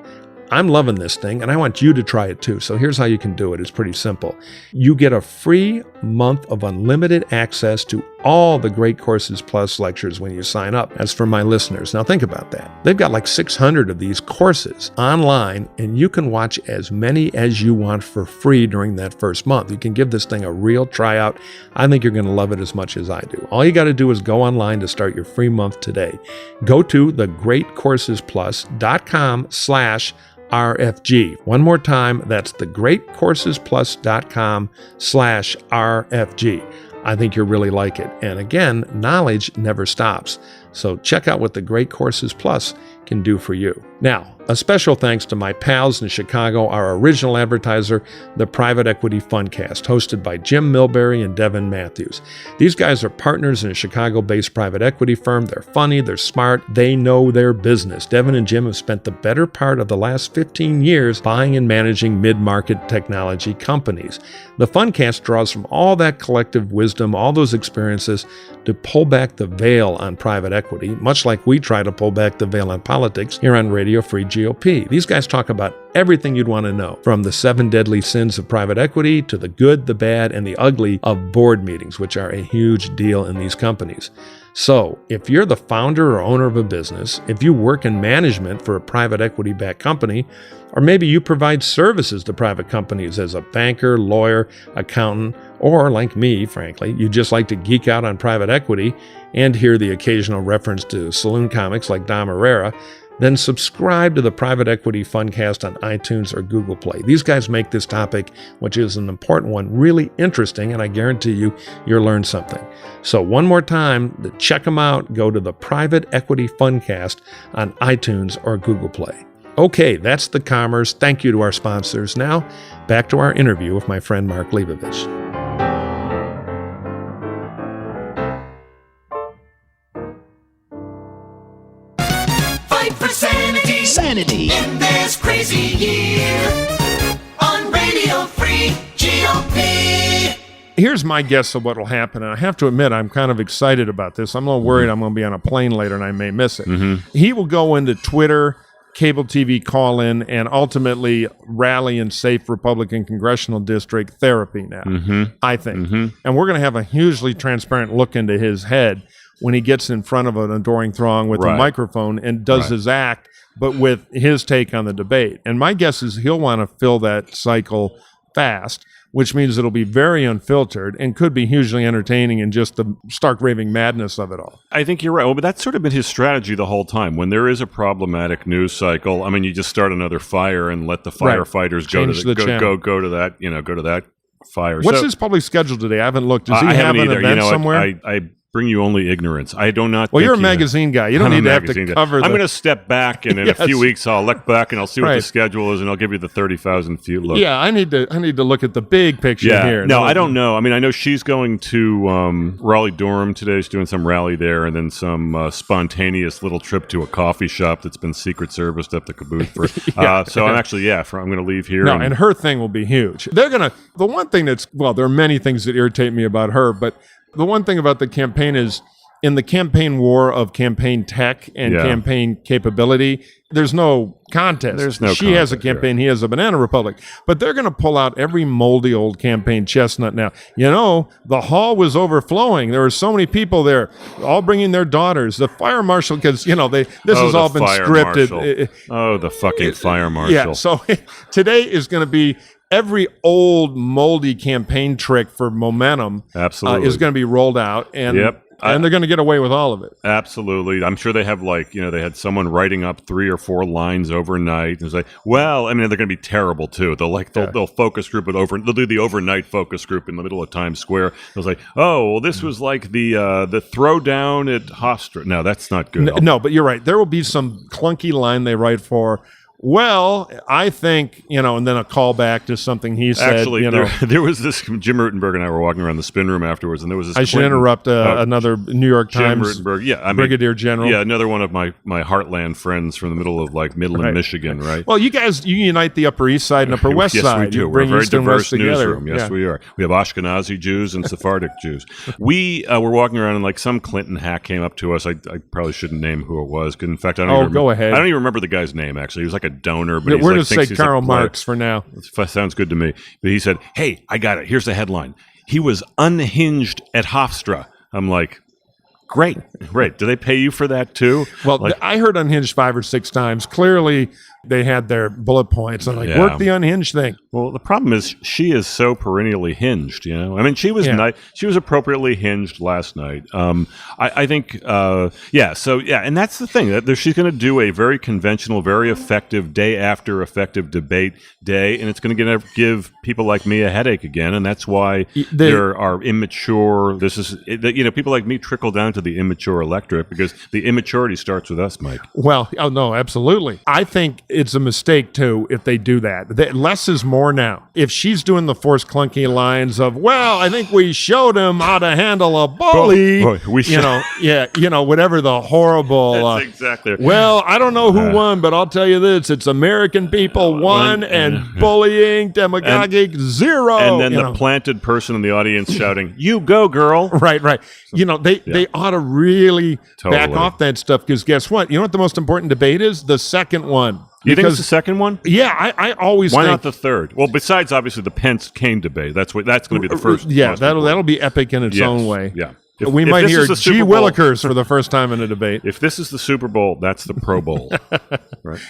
I'm loving this thing, and I want you to try it too. So here's how you can do it. It's pretty simple. You get a free month of unlimited access to all the Great Courses Plus lectures when you sign up. As for my listeners, now think about that. They've got like 600 of these courses online, and you can watch as many as you want for free during that first month. You can give this thing a real tryout. I think you're going to love it as much as I do. All you got to do is go online to start your free month today. Go to thegreatcoursesplus.com/RFG. One more time, that's thegreatcoursesplus.com/RFG. I think you'll really like it. And again, knowledge never stops. So check out what the Great Courses Plus can do for you. Now, a special thanks to my pals in Chicago, our original advertiser, the Private Equity Fundcast, hosted by Jim Milbury and Devin Matthews. These guys are partners in a Chicago-based private equity firm. They're funny, they're smart, they know their business. Devin and Jim have spent the better part of the last 15 years buying and managing mid-market technology companies. The Fundcast draws from all that collective wisdom, all those experiences, to pull back the veil on private equity, much like we try to pull back the veil on politics here on Radio Free GOP. These guys talk about everything you'd want to know, from the 7 deadly sins of private equity to the good, the bad, and the ugly of board meetings, which are a huge deal in these companies. So, if you're the founder or owner of a business, if you work in management for a private equity-backed company, or maybe you provide services to private companies as a banker, lawyer, accountant, or like me, frankly, you just like to geek out on private equity and hear the occasional reference to saloon comics like Dom Herrera, then subscribe to the Private Equity Fundcast on iTunes or Google Play. These guys make this topic, which is an important one, really interesting, and I guarantee you'll learn something. So one more time, to check them out, go to the Private Equity Fundcast on iTunes or Google Play. Okay, that's the commerce. Thank you to our sponsors. Now, back to our interview with my friend Mark Leibovich. For sanity in this crazy year on Radio Free GOP. Here's my guess of what will happen, and I have to admit I'm kind of excited about this. I'm a little worried I'm going to be on a plane later and I may miss it. He will go into Twitter, cable TV call-in, and ultimately rally in safe Republican congressional district therapy now, I think. And we're going to have a hugely transparent look into his head when he gets in front of an adoring throng with a microphone and does his act, but with his take on the debate. And my guess is he'll want to fill that cycle fast, which means it'll be very unfiltered and could be hugely entertaining in just the stark raving madness of it all. I think you're right. Well, but that's sort of been his strategy the whole time. When there is a problematic news cycle, I mean, you just start another fire and let the firefighters go to that fire. What's his public schedule today? I haven't looked. Does he have an event somewhere? I bring you only ignorance. I do not. Well, you're a magazine guy. You don't need to have to cover. I'm going to step back, and in a few weeks, I'll look back and I'll see what the schedule is, and I'll give you the 30,000 feet look. Yeah, I need to look at the big picture here. No, I don't know. I mean, I know she's going to Raleigh-Durham today. She's doing some rally there, and then some spontaneous little trip to a coffee shop that's been Secret Serviced up the caboose for. So I'm actually, I'm going to leave here. No, and her thing will be huge. They're going to. The one thing there are many things that irritate me about her, but the one thing about the campaign is, in the campaign war of campaign tech and campaign capability, there's no contest. She has a campaign, he has a banana republic. But they're going to pull out every moldy old campaign chestnut now. You know, the hall was overflowing. There were so many people there, all bringing their daughters. The fire marshal, because, this has all been scripted. The fucking fire marshal. Yeah, so today is going to be every old moldy campaign trick for momentum is going to be rolled out. And And they're going to get away with all of it. Absolutely. I'm sure they have they had someone writing up 3 or 4 lines overnight. And it's like, well, I mean, they're going to be terrible too. They'll focus group it over. They'll do the overnight focus group in the middle of Times Square. It was like, oh, well, this was like the throwdown at Hofstra. No, that's not good. No, but you're right. There will be some clunky line they write for. Well, I think, and then a callback to something he said. Actually, there was this, Jim Rutenberg and I were walking around the spin room afterwards, and there was this. I should interrupt another New York Times Brigadier General. Yeah, another one of my Heartland friends from the middle of Midland, Michigan, right? Well, you unite the Upper East Side and Upper West Side. Yes, we do. You We're bring a very East and diverse West newsroom. together. Yes, we are. We have Ashkenazi Jews and Sephardic Jews. We were walking around, and some Clinton hack came up to us. I probably shouldn't name who it was. In fact, go ahead. I don't even remember the guy's name, actually. He was like a donor, but we're going to say Karl Marx for now. That sounds good to me. But he said, hey, I got it. Here's the headline. He was unhinged at Hofstra. I'm like, great. Do they pay you for that too? Well, I heard unhinged 5 or 6 times. Clearly, they had their bullet points. I'm like, work the unhinged thing. Well, the problem is she is so perennially hinged, I mean, she was nice. She was appropriately hinged last night. I think, and that's the thing. That she's going to do a very conventional, very effective day after effective debate day, and it's going to give people like me a headache again, and that's why there are immature. People like me trickle down to the immature electorate because the immaturity starts with us, Mike. Well, no, absolutely. I think it's a mistake, too, if they do that. Less is more now. If she's doing the forced clunky lines of, well, I think we showed him how to handle a bully, whatever the horrible... That's exactly. Well, I don't know who won, but I'll tell you this, it's American people won and bullying, demagogic, 0. And then the planted person in the audience shouting, you go, girl. Right. They ought to really back off that stuff because guess what? You know what the most important debate is? The second one. You think it's the second one? Yeah, I always Why think... not the third? Well, besides, obviously, the Pence-Kane debate. That's going to be the first. Yeah, that'll be epic in its own way. Yeah. We might hear G. Willikers for the first time in a debate. If this is the Super Bowl, that's the Pro Bowl. Right.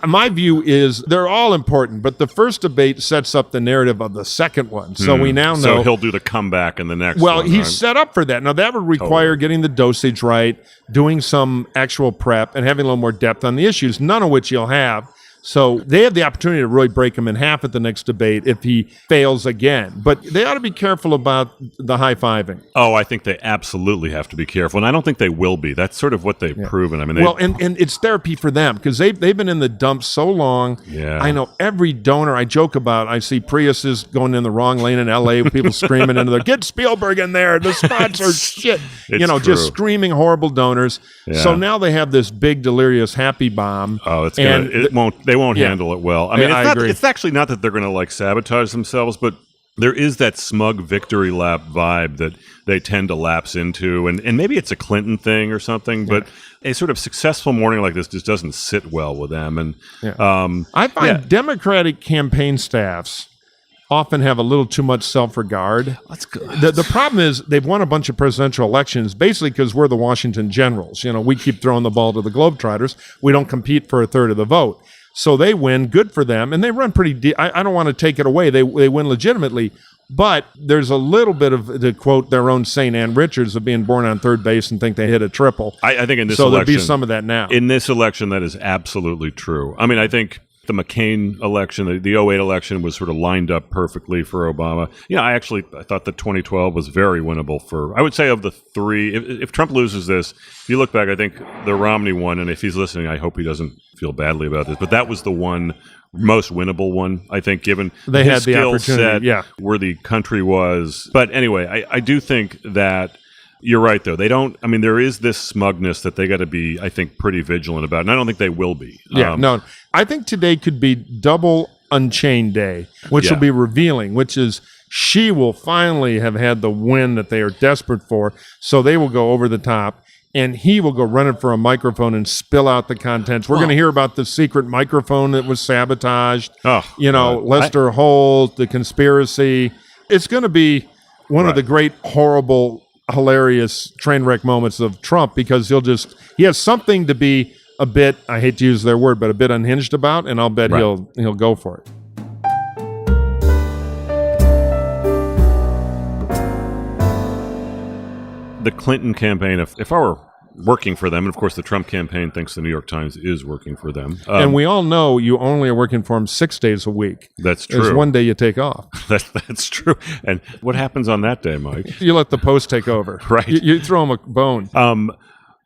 My view is they're all important, but the first debate sets up the narrative of the second one. So we now know. So he'll do the comeback in the next one. Well, he's set up for that. Now, that would require getting the dosage right, doing some actual prep, and having a little more depth on the issues, none of which he'll have. So they have the opportunity to really break him in half at the next debate if he fails again. But they ought to be careful about the high-fiving. Oh, I think they absolutely have to be careful. And I don't think they will be. That's sort of what they've proven. I mean, and it's therapy for them because they've been in the dumps so long. Yeah. I know every donor I joke about, I see Priuses going in the wrong lane in L.A. with people screaming into there, get Spielberg in there. The spots are shit. Just screaming horrible donors. Yeah. So now they have this big, delirious happy bomb. Oh, they won't handle it well. I mean, it's actually not that they're going to sabotage themselves, but there is that smug victory lap vibe that they tend to lapse into, and maybe it's a Clinton thing or something, but a sort of successful morning like this just doesn't sit well with them. And I find Democratic campaign staffs often have a little too much self-regard. That's good. The problem is they've won a bunch of presidential elections basically because we're the Washington Generals. We keep throwing the ball to the Globetrotters. We don't compete for a third of the vote. So they win, good for them, and they run pretty I don't want to take it away. They win legitimately, but there's a little bit of, to quote their own St. Ann Richards, of being born on third base and think they hit a triple. I think in this election... So there'll be some of that now. In this election, that is absolutely true. I mean, I think the McCain election, the 08 election was sort of lined up perfectly for Obama. I thought that 2012 was very winnable for, I would say of the three, if Trump loses this, if you look back, I think the Romney one, and if he's listening, I hope he doesn't feel badly about this, but that was the one most winnable one, I think, given they his had the skill opportunity, set, where the country was. But anyway, I do think that you're right, though. They don't. I mean, there is this smugness that they got to be, I think, pretty vigilant about, and I don't think they will be. No. I think today could be double Unchained Day, which will be revealing. Which is she will finally have had the win that they are desperate for, so they will go over the top, and he will go running for a microphone and spill out the contents. We're going to hear about the secret microphone that was sabotaged. Lester Holt, the conspiracy. It's going to be one of the great, horrible, hilarious train wreck moments of Trump because he has something to be a bit, I hate to use their word, but a bit unhinged about, and I'll bet he'll go for it. the Clinton campaign, if I were working for them, and of course the Trump campaign thinks the New York Times is working for them. And we all know you only are working for them 6 days a week. That's true. There's one day you take off. That's true. And what happens on that day, Mike? You let the Post take over. Right. You throw them a bone.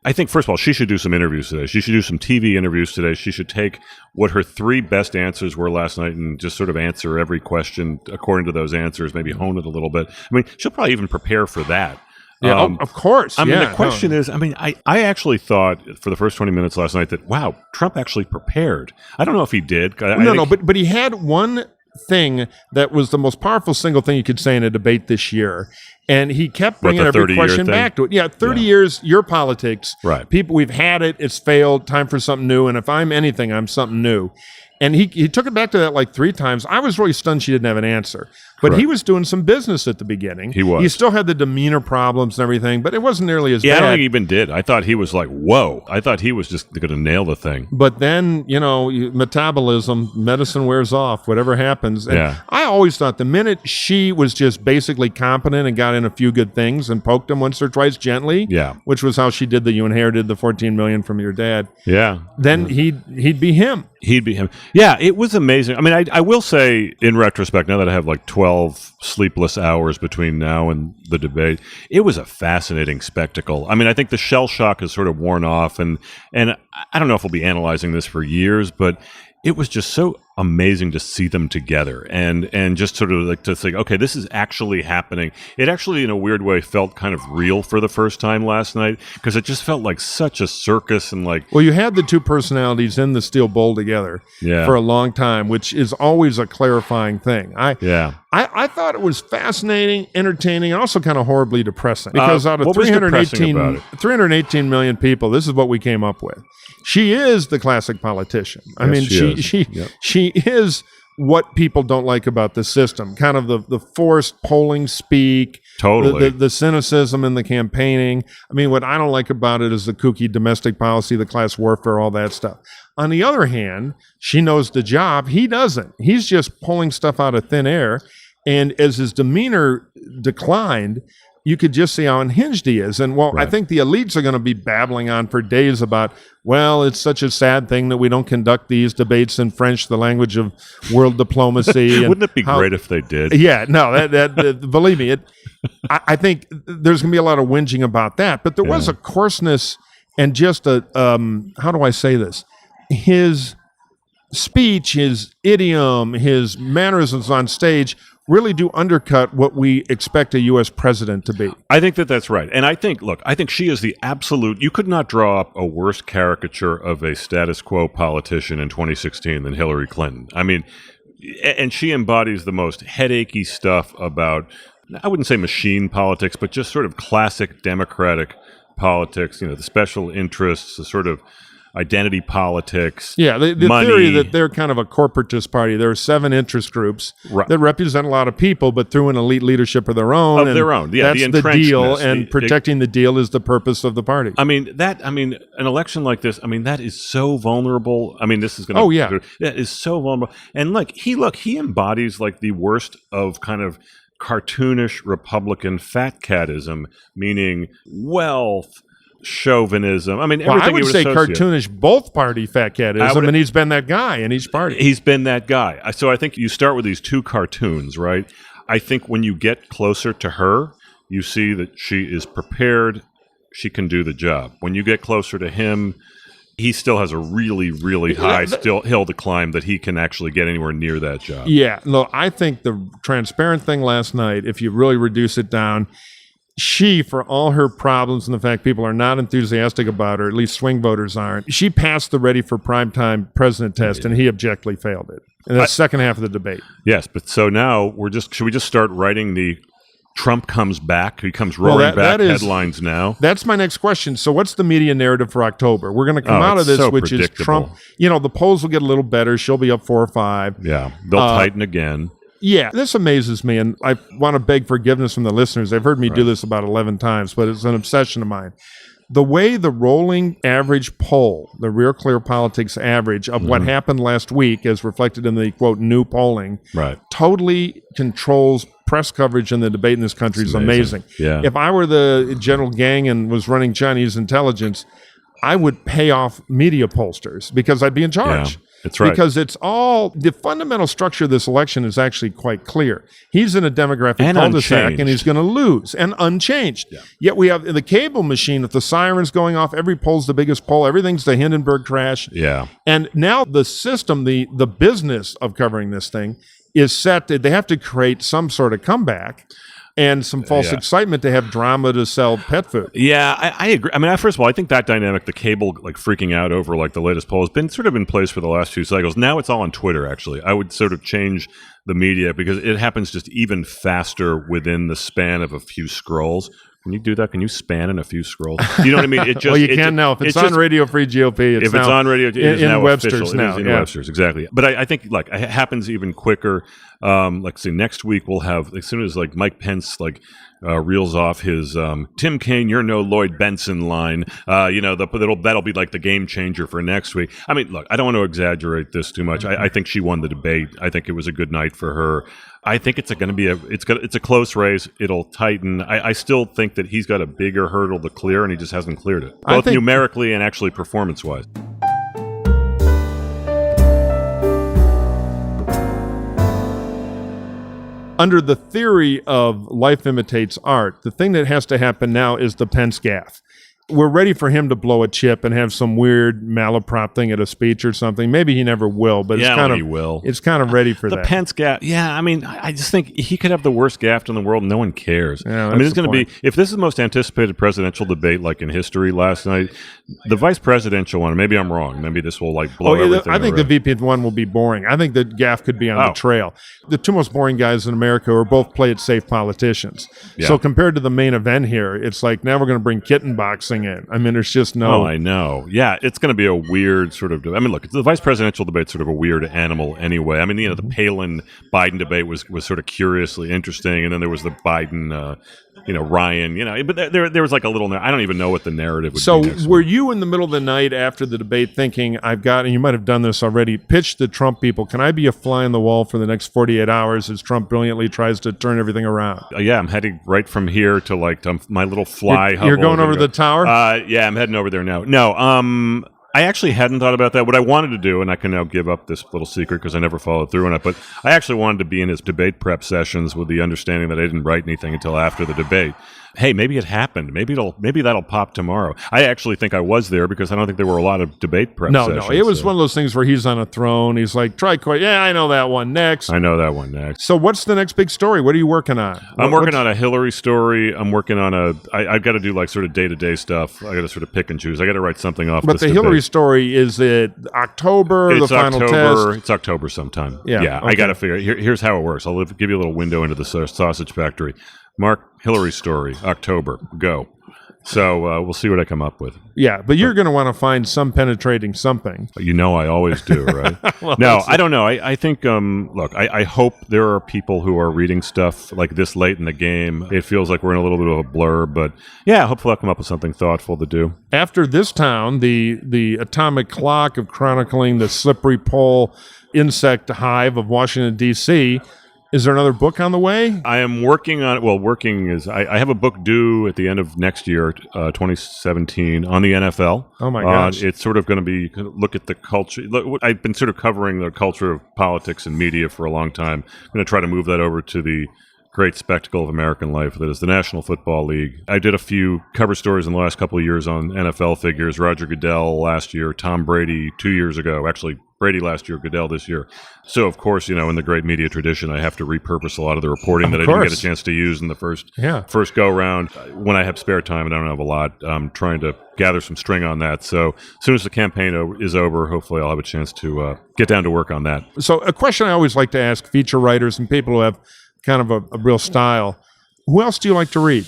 I think, first of all, she should do some interviews today. She should do some TV interviews today. She should take what her 3 best answers were last night and just sort of answer every question according to those answers, maybe hone it a little bit. I mean, she'll probably even prepare for that. Yeah, of course. I mean, the question is, I actually thought for the first 20 minutes last night that, wow, Trump actually prepared. I don't know if he did. But he had one thing that was the most powerful single thing you could say in a debate this year. And he kept bringing every question back to it. Yeah, 30 years, your politics. Right. People, we've had it. It's failed. Time for something new. And if I'm anything, I'm something new. And he took it back to that like 3 times. I was really stunned she didn't have an answer. But he was doing some business at the beginning. He was. He still had the demeanor problems and everything, but it wasn't nearly as bad. I don't think he even did. I thought he was like, whoa. I thought he was just going to nail the thing. But then, metabolism, medicine wears off, whatever happens. And I always thought the minute she was just basically competent and got in a few good things and poked him once or twice gently, which was how she did you inherited the $14 million from your dad. Yeah. Then he'd be him. He'd be him. Yeah, it was amazing. I mean, I will say in retrospect, now that I have like 12 sleepless hours between now and the debate, it was a fascinating spectacle. I mean, I think the shell shock has sort of worn off, and I don't know if we'll be analyzing this for years, but it was just so amazing to see them together and just sort of like to think, okay, this is actually happening. It actually, in a weird way, felt kind of real for the first time last night because it just felt like such a circus and like... Well, you had the 2 personalities in the steel bowl together for a long time, which is always a clarifying thing. I thought it was fascinating, entertaining, and also kind of horribly depressing because out of 318 million people, this is what we came up with. She is the classic politician. I mean, she is what people don't like about the system, kind of the forced polling speak, totally the cynicism in the campaigning. I mean, what I don't like about it is the kooky domestic policy, the class warfare, all that stuff. On the other hand, she knows the job. He doesn't. He's just pulling stuff out of thin air. And as his demeanor declined, you could just see how unhinged he is. And, I think the elites are going to be babbling on for days about, it's such a sad thing that we don't conduct these debates in French, the language of world diplomacy. And wouldn't it be great if they did? Yeah, no, that believe me, I think there's going to be a lot of whinging about that. But there was a coarseness and just a, how do I say this? His speech, his idiom, his mannerisms on stage really do undercut what we expect a U.S. president to be. I think that's right. And I think she is the absolute, you could not draw up a worse caricature of a status quo politician in 2016 than Hillary Clinton. I mean, and she embodies the most headachy stuff about, I wouldn't say machine politics, but just sort of classic Democratic politics, the special interests, the sort of identity politics. Yeah, the theory that they're kind of a corporatist party. There are 7 interest groups that represent a lot of people, but through an elite leadership of their own. Yeah, that's the deal, and protecting the deal is the purpose of the party. I mean, an election like this, that is so vulnerable. I mean, this is going to... Oh, yeah. That is so vulnerable. And he embodies like the worst of kind of cartoonish Republican fat catism, meaning wealth, chauvinism. I mean, everything I would say cartoonish both party fat catism, and he's been that guy in each party. He's been that guy. So I think you start with these 2 cartoons, right? I think when you get closer to her, you see that she is prepared. She can do the job. When you get closer to him, he still has a really, really high hill to climb that he can actually get anywhere near that job. Yeah. No, I think the transparent thing last night, if you really reduce it down, she, for all her problems and the fact people are not enthusiastic about her, at least swing voters aren't, she passed the ready for primetime president test, and he abjectly failed it in the second half of the debate. Yes, but so now should we just start writing the Trump comes back? He comes roaring back headlines now. That's my next question. So what's the media narrative for October? We're going to come out of this, which is Trump. The polls will get a little better. She'll be up 4 or 5. Yeah, they'll tighten again. Yeah, this amazes me, and I want to beg forgiveness from the listeners. They've heard me do this about 11 times, but it's an obsession of mine. The way the rolling average poll, the Real Clear Politics average of what happened last week, as reflected in the, quote, new polling, totally controls press coverage in the debate in this country is amazing. Yeah. If I were the General Gang and was running Chinese intelligence, I would pay off media pollsters because I'd be in charge. Yeah, that's right. Because it's all, the fundamental structure of this election is actually quite clear. He's in a demographic And cul-de-sac unchanged. and he's going to lose, and unchanged. Yeah. Yet we have the cable machine with the sirens going off. Every poll's the biggest poll. Everything's the Hindenburg crash. Yeah. And now the system, the business of covering this thing is set. They have to create some sort of comeback and some false excitement to have drama to sell pet food. Yeah, I agree. I mean, first of all, I think that dynamic, the cable like freaking out over like the latest poll, has been sort of in place for the last few cycles. Now it's all on Twitter, actually. I would sort of change the media because it happens just even faster within the span of a few scrolls. Can you do that? Can you span in a few scrolls? You know what I mean? It just, well, you can now. If it's on Radio Free GOP, if it's on radio, it is in now Webster's official. now. It is in Webster's, exactly. But I think like it happens even quicker. Like say next week we'll have, as soon as like Mike Pence reels off his Tim Kaine, you're no Lloyd Benson line. That'll be like the game changer for next week. I mean, look, I don't want to exaggerate this too much. I think she won the debate. I think it was a good night for her. I think it's going to be it's a close race. It'll tighten. I still think that he's got a bigger hurdle to clear, and he just hasn't cleared it, both numerically and actually performance-wise. Under the theory of life imitates art, the thing that has to happen now is the Pence gaffe. We're ready for him to blow a chip and have some weird malaprop thing at a speech or something. Maybe he never will, but he will. It's kind of ready for the that. Pence gaffe. Yeah, I mean, I just think he could have the worst gaffe in the world. And no one cares. Yeah, I mean, it's going to be, if this is the most anticipated presidential debate like in history last night, the vice presidential one, maybe I'm wrong. Maybe this will like blow everything. I think the VP one will be boring. I think the gaffe could be on the trail. The two most boring guys in America are both play it safe politicians. Yeah. So compared to the main event here, it's like now we're going to bring kitten boxing in. I mean, there's just no. Oh, I know. Yeah, it's going to be a weird sort of. I mean, look, the vice presidential debate's sort of a weird animal anyway. I mean, the Palin Biden debate was sort of curiously interesting, and then there was the Biden. Ryan, but there was like a little, I don't even know what the narrative would be. So were you in the middle of the night after the debate thinking, and you might have done this already, pitched the Trump people, can I be a fly on the wall for the next 48 hours as Trump brilliantly tries to turn everything around? Yeah, I'm heading right from here to my little fly. You're going over the tower? Yeah, I'm heading over there now. No, I actually hadn't thought about that. What I wanted to do, and I can now give up this little secret because I never followed through on it, but I actually wanted to be in his debate prep sessions with the understanding that I didn't write anything until after the debate. Hey, maybe it happened. Maybe that'll pop tomorrow. I actually think I was there because I don't think there were a lot of debate prep sessions. No, it was one of those things where he's on a throne. He's like, yeah, I know that one. Next. I know that one next. So what's the next big story? What are you working on? I'm working on a Hillary story. I'm working on I've got to do like sort of day-to-day stuff. I got to sort of pick and choose. I got to write something off. But the Hillary story, is it October, it's the final October, test? It's October sometime. Yeah. Okay. I got to figure. Here's how it works. I'll give you a little window into the sausage factory. Mark, Hillary story, October, go. So we'll see what I come up with. Yeah, but you're going to want to find some penetrating something. You know I always do, right? Well, no, I don't know. I think, look, I hope there are people who are reading stuff like this late in the game. It feels like we're in a little bit of a blur, but yeah, hopefully I'll come up with something thoughtful to do. After this town, the atomic clock of chronicling the slippery pole insect hive of Washington, D.C., is there another book on the way? I am working on it. Well, I have a book due at the end of next year, 2017, on the NFL. Oh, my gosh. It's sort of going to be look at the culture. I've been sort of covering the culture of politics and media for a long time. I'm going to try to move that over to the great spectacle of American life that is the National Football League. I did a few cover stories in the last couple of years on NFL figures. Roger Goodell last year, Tom Brady 2 years ago. Actually, Brady last year, Goodell this year. So, of course, in the great media tradition, I have to repurpose a lot of the reporting that I didn't get a chance to use in the first go-round. When I have spare time, and I don't have a lot, I'm trying to gather some string on that. So as soon as the campaign is over, hopefully I'll have a chance to get down to work on that. So a question I always like to ask feature writers and people who have kind of a real style, who else do you like to read?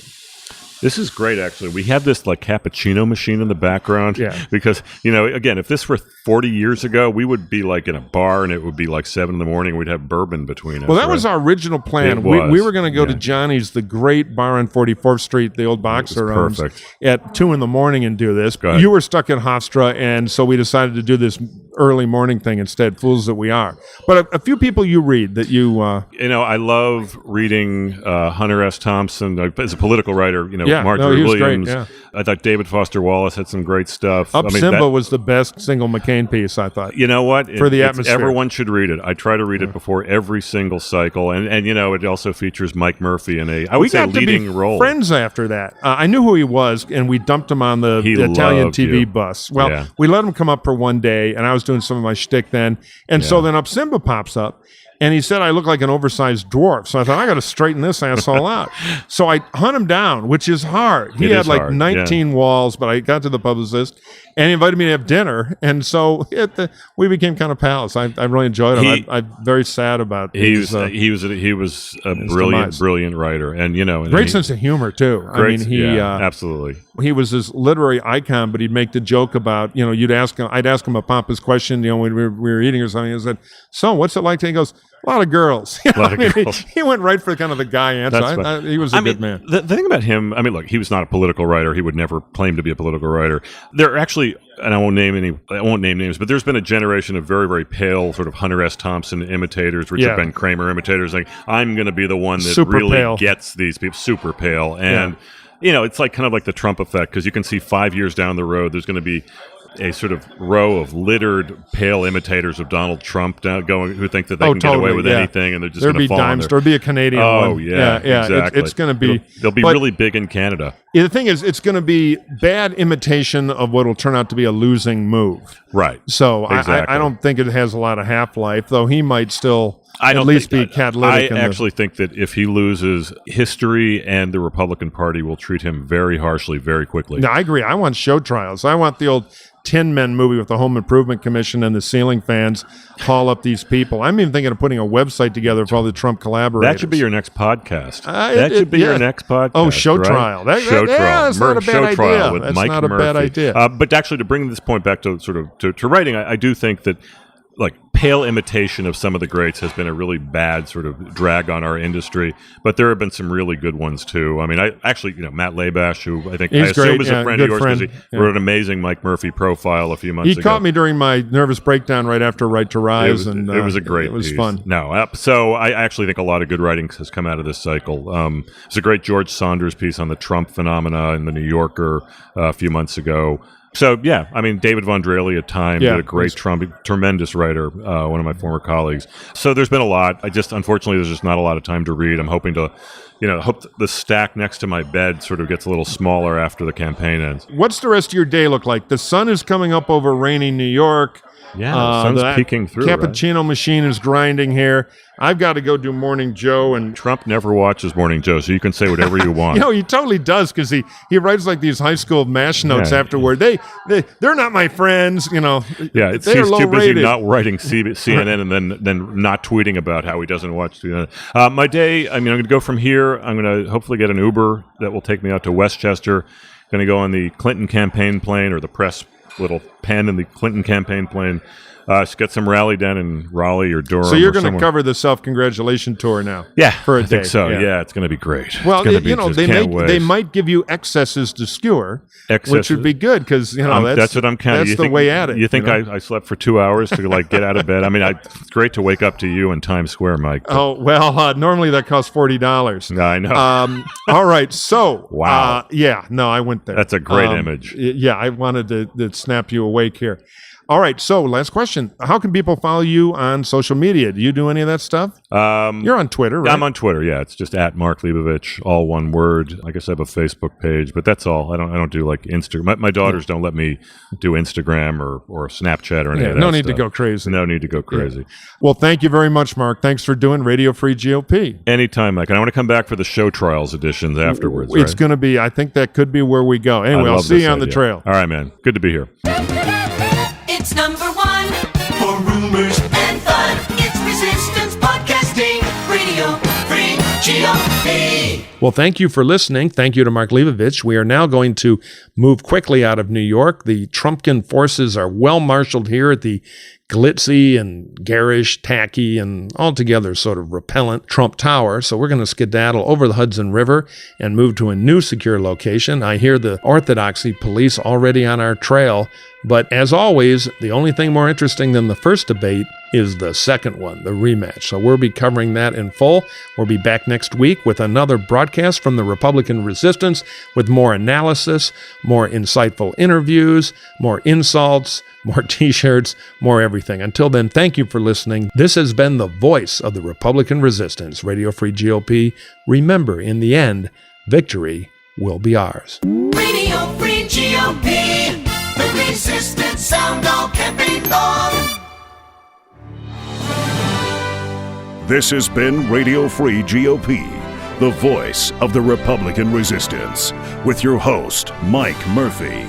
This is great, actually. We have this like cappuccino machine in the background. Yeah. Because, again, if this were 40 years ago, we would be like in a bar and it would be like 7 a.m. We'd have bourbon between us. Well, that was our original plan. It was, We were going to go to yeah. Johnny's, the great bar on 44th Street, the old boxer owns, perfect. at 2 a.m. and do this. Go ahead. You were stuck in Hofstra, and so we decided to do this early morning thing instead, fools that we are. But a few people you read that you... I love reading Hunter S. Thompson as a political writer. Yeah, Marjorie he was Williams. great, yeah. I thought David Foster Wallace had some great stuff. Up Simba was the best single McCain piece, I thought. You know what? For the atmosphere. Everyone should read it. I try to read it before every single cycle. And it also features Mike Murphy in I would say, leading role. Friends after that. I knew who he was, and we dumped him on the Italian TV bus. Well, Yeah. we let him come up for one day, and I was doing some of my shtick then. And so then Up Simba pops up. And he said I look like an oversized dwarf. So I thought, I got to straighten this asshole out. So I hunt him down, which is hard. He had like 19 walls, but I got to the publicist, and he invited me to have dinner. And so we became kind of pals. I really enjoyed him. I'm very sad about he was a brilliant writer. And, great sense of humor, too. absolutely. He was this literary icon, but he'd make the joke about, I'd ask him a pompous question, when we were eating or something. I said, so what's it like? And he goes, a lot of girls. He went right for kind of the guy answer. He was a good man. The thing about him, look, he was not a political writer. He would never claim to be a political writer. There are actually, and I won't name names, but there's been a generation of very, very pale sort of Hunter S. Thompson imitators, Richard Ben Kramer imitators. Like, I'm going to be the one that super really pale. Gets these people super pale. And, it's like kind of like the Trump effect, because you can see 5 years down the road, there's going to be a sort of row of littered, pale imitators of Donald Trump who think that they can get away with anything, and they're just going to fall on There'll be a Canadian one. Oh, yeah, exactly. It's going to be... They'll be really big in Canada. The thing is, it's going to be bad imitation of what will turn out to be a losing move. Right. So exactly. I don't think it has a lot of half-life, though he might still... I don't at least think, be catalytic. I actually think that if he loses, history and the Republican Party will treat him very harshly, very quickly. No, I agree. I want show trials. I want the old Tin Men movie with the Home Improvement Commission and the ceiling fans haul up these people. I'm even thinking of putting a website together for all the Trump collaborators. That should be your next podcast. That should be your next podcast. Oh, show trial. Show trial. That's not a bad idea. Trial with That's Mike not a Murphy. bad idea. But actually, to bring this point back to sort of to writing, I do think that like pale imitation of some of the greats has been a really bad sort of drag on our industry, but there have been some really good ones too. I mean, Matt Labash, who I assume is a friend of yours, because he wrote an amazing Mike Murphy profile a few months ago. He caught me during my nervous breakdown right after Right to Rise, it was a great. It was piece. fun. So I actually think a lot of good writing has come out of this cycle. It's a great George Saunders piece on the Trump phenomena in the New Yorker a few months ago. So, David Von Draley at Time, did a great tremendous writer, one of my former colleagues. So there's been a lot. Unfortunately, there's just not a lot of time to read. I'm hoping to, hope the stack next to my bed sort of gets a little smaller after the campaign ends. What's the rest of your day look like? The sun is coming up over rainy New York. Yeah, the sun's peeking through. Cappuccino machine is grinding here. I've got to go do Morning Joe. And Trump never watches Morning Joe, so you can say whatever you want. He totally does, because he writes like these high school MASH notes afterward. They're not my friends, Yeah, he's too busy not writing CNN and then not tweeting about how he doesn't watch CNN. My day, I'm going to go from here. I'm going to hopefully get an Uber that will take me out to Westchester. Going to go on the Clinton campaign plane, or the press little pen in the Clinton campaign plane. Get some rally down in Raleigh or Durham. So you're going to cover the self-congratulation tour now? Yeah, for a day. I think so. Yeah, it's going to be great. Well, they might give you excesses to skewer, which would be good, because that's what I'm counting. That's the way at it. You think I slept for 2 hours to get out of bed? I mean, it's great to wake up to you in Times Square, Mike. Oh well, normally that costs $40. I know. All right, so wow. I went there. That's a great image. Yeah, I wanted to snap you awake here. All right, so last question. How can people follow you on social media? Do you do any of that stuff? You're on Twitter, right? I'm on Twitter, yeah. It's just at Mark Leibovich, all one word. I guess I have a Facebook page, but that's all. I don't do like Instagram. My daughters don't let me do Instagram or Snapchat or anything. No need to go crazy. No need to go crazy. Yeah. Well, thank you very much, Mark. Thanks for doing Radio Free GOP. Anytime, Mike. And I want to come back for the show trials editions afterwards. It's going to be, I think that could be where we go. Anyway, I'll see you on the trail. All right, man. Good to be here. It's number one for rumors and fun. It's Resistance Podcasting, Radio Free GOP. Well, thank you for listening. Thank you to Mark Leibovich. We are now going to move quickly out of New York. The Trumpkin forces are well marshaled here at the glitzy and garish, tacky, and altogether sort of repellent Trump Tower. So we're going to skedaddle over the Hudson River and move to a new secure location. I hear the Orthodoxy police already on our trail. But as always, the only thing more interesting than the first debate is the second one, the rematch. So we'll be covering that in full. We'll be back next week with another broadcast from the Republican resistance with more analysis, more insightful interviews, more insults, more t-shirts, more everything. Until then, thank you for listening. This has been the voice of the Republican resistance, Radio Free GOP. Remember, in the end, victory will be ours. Radio Free GOP, the resistance sound all can be known. This has been Radio Free GOP, the voice of the Republican resistance, with your host, Mike Murphy.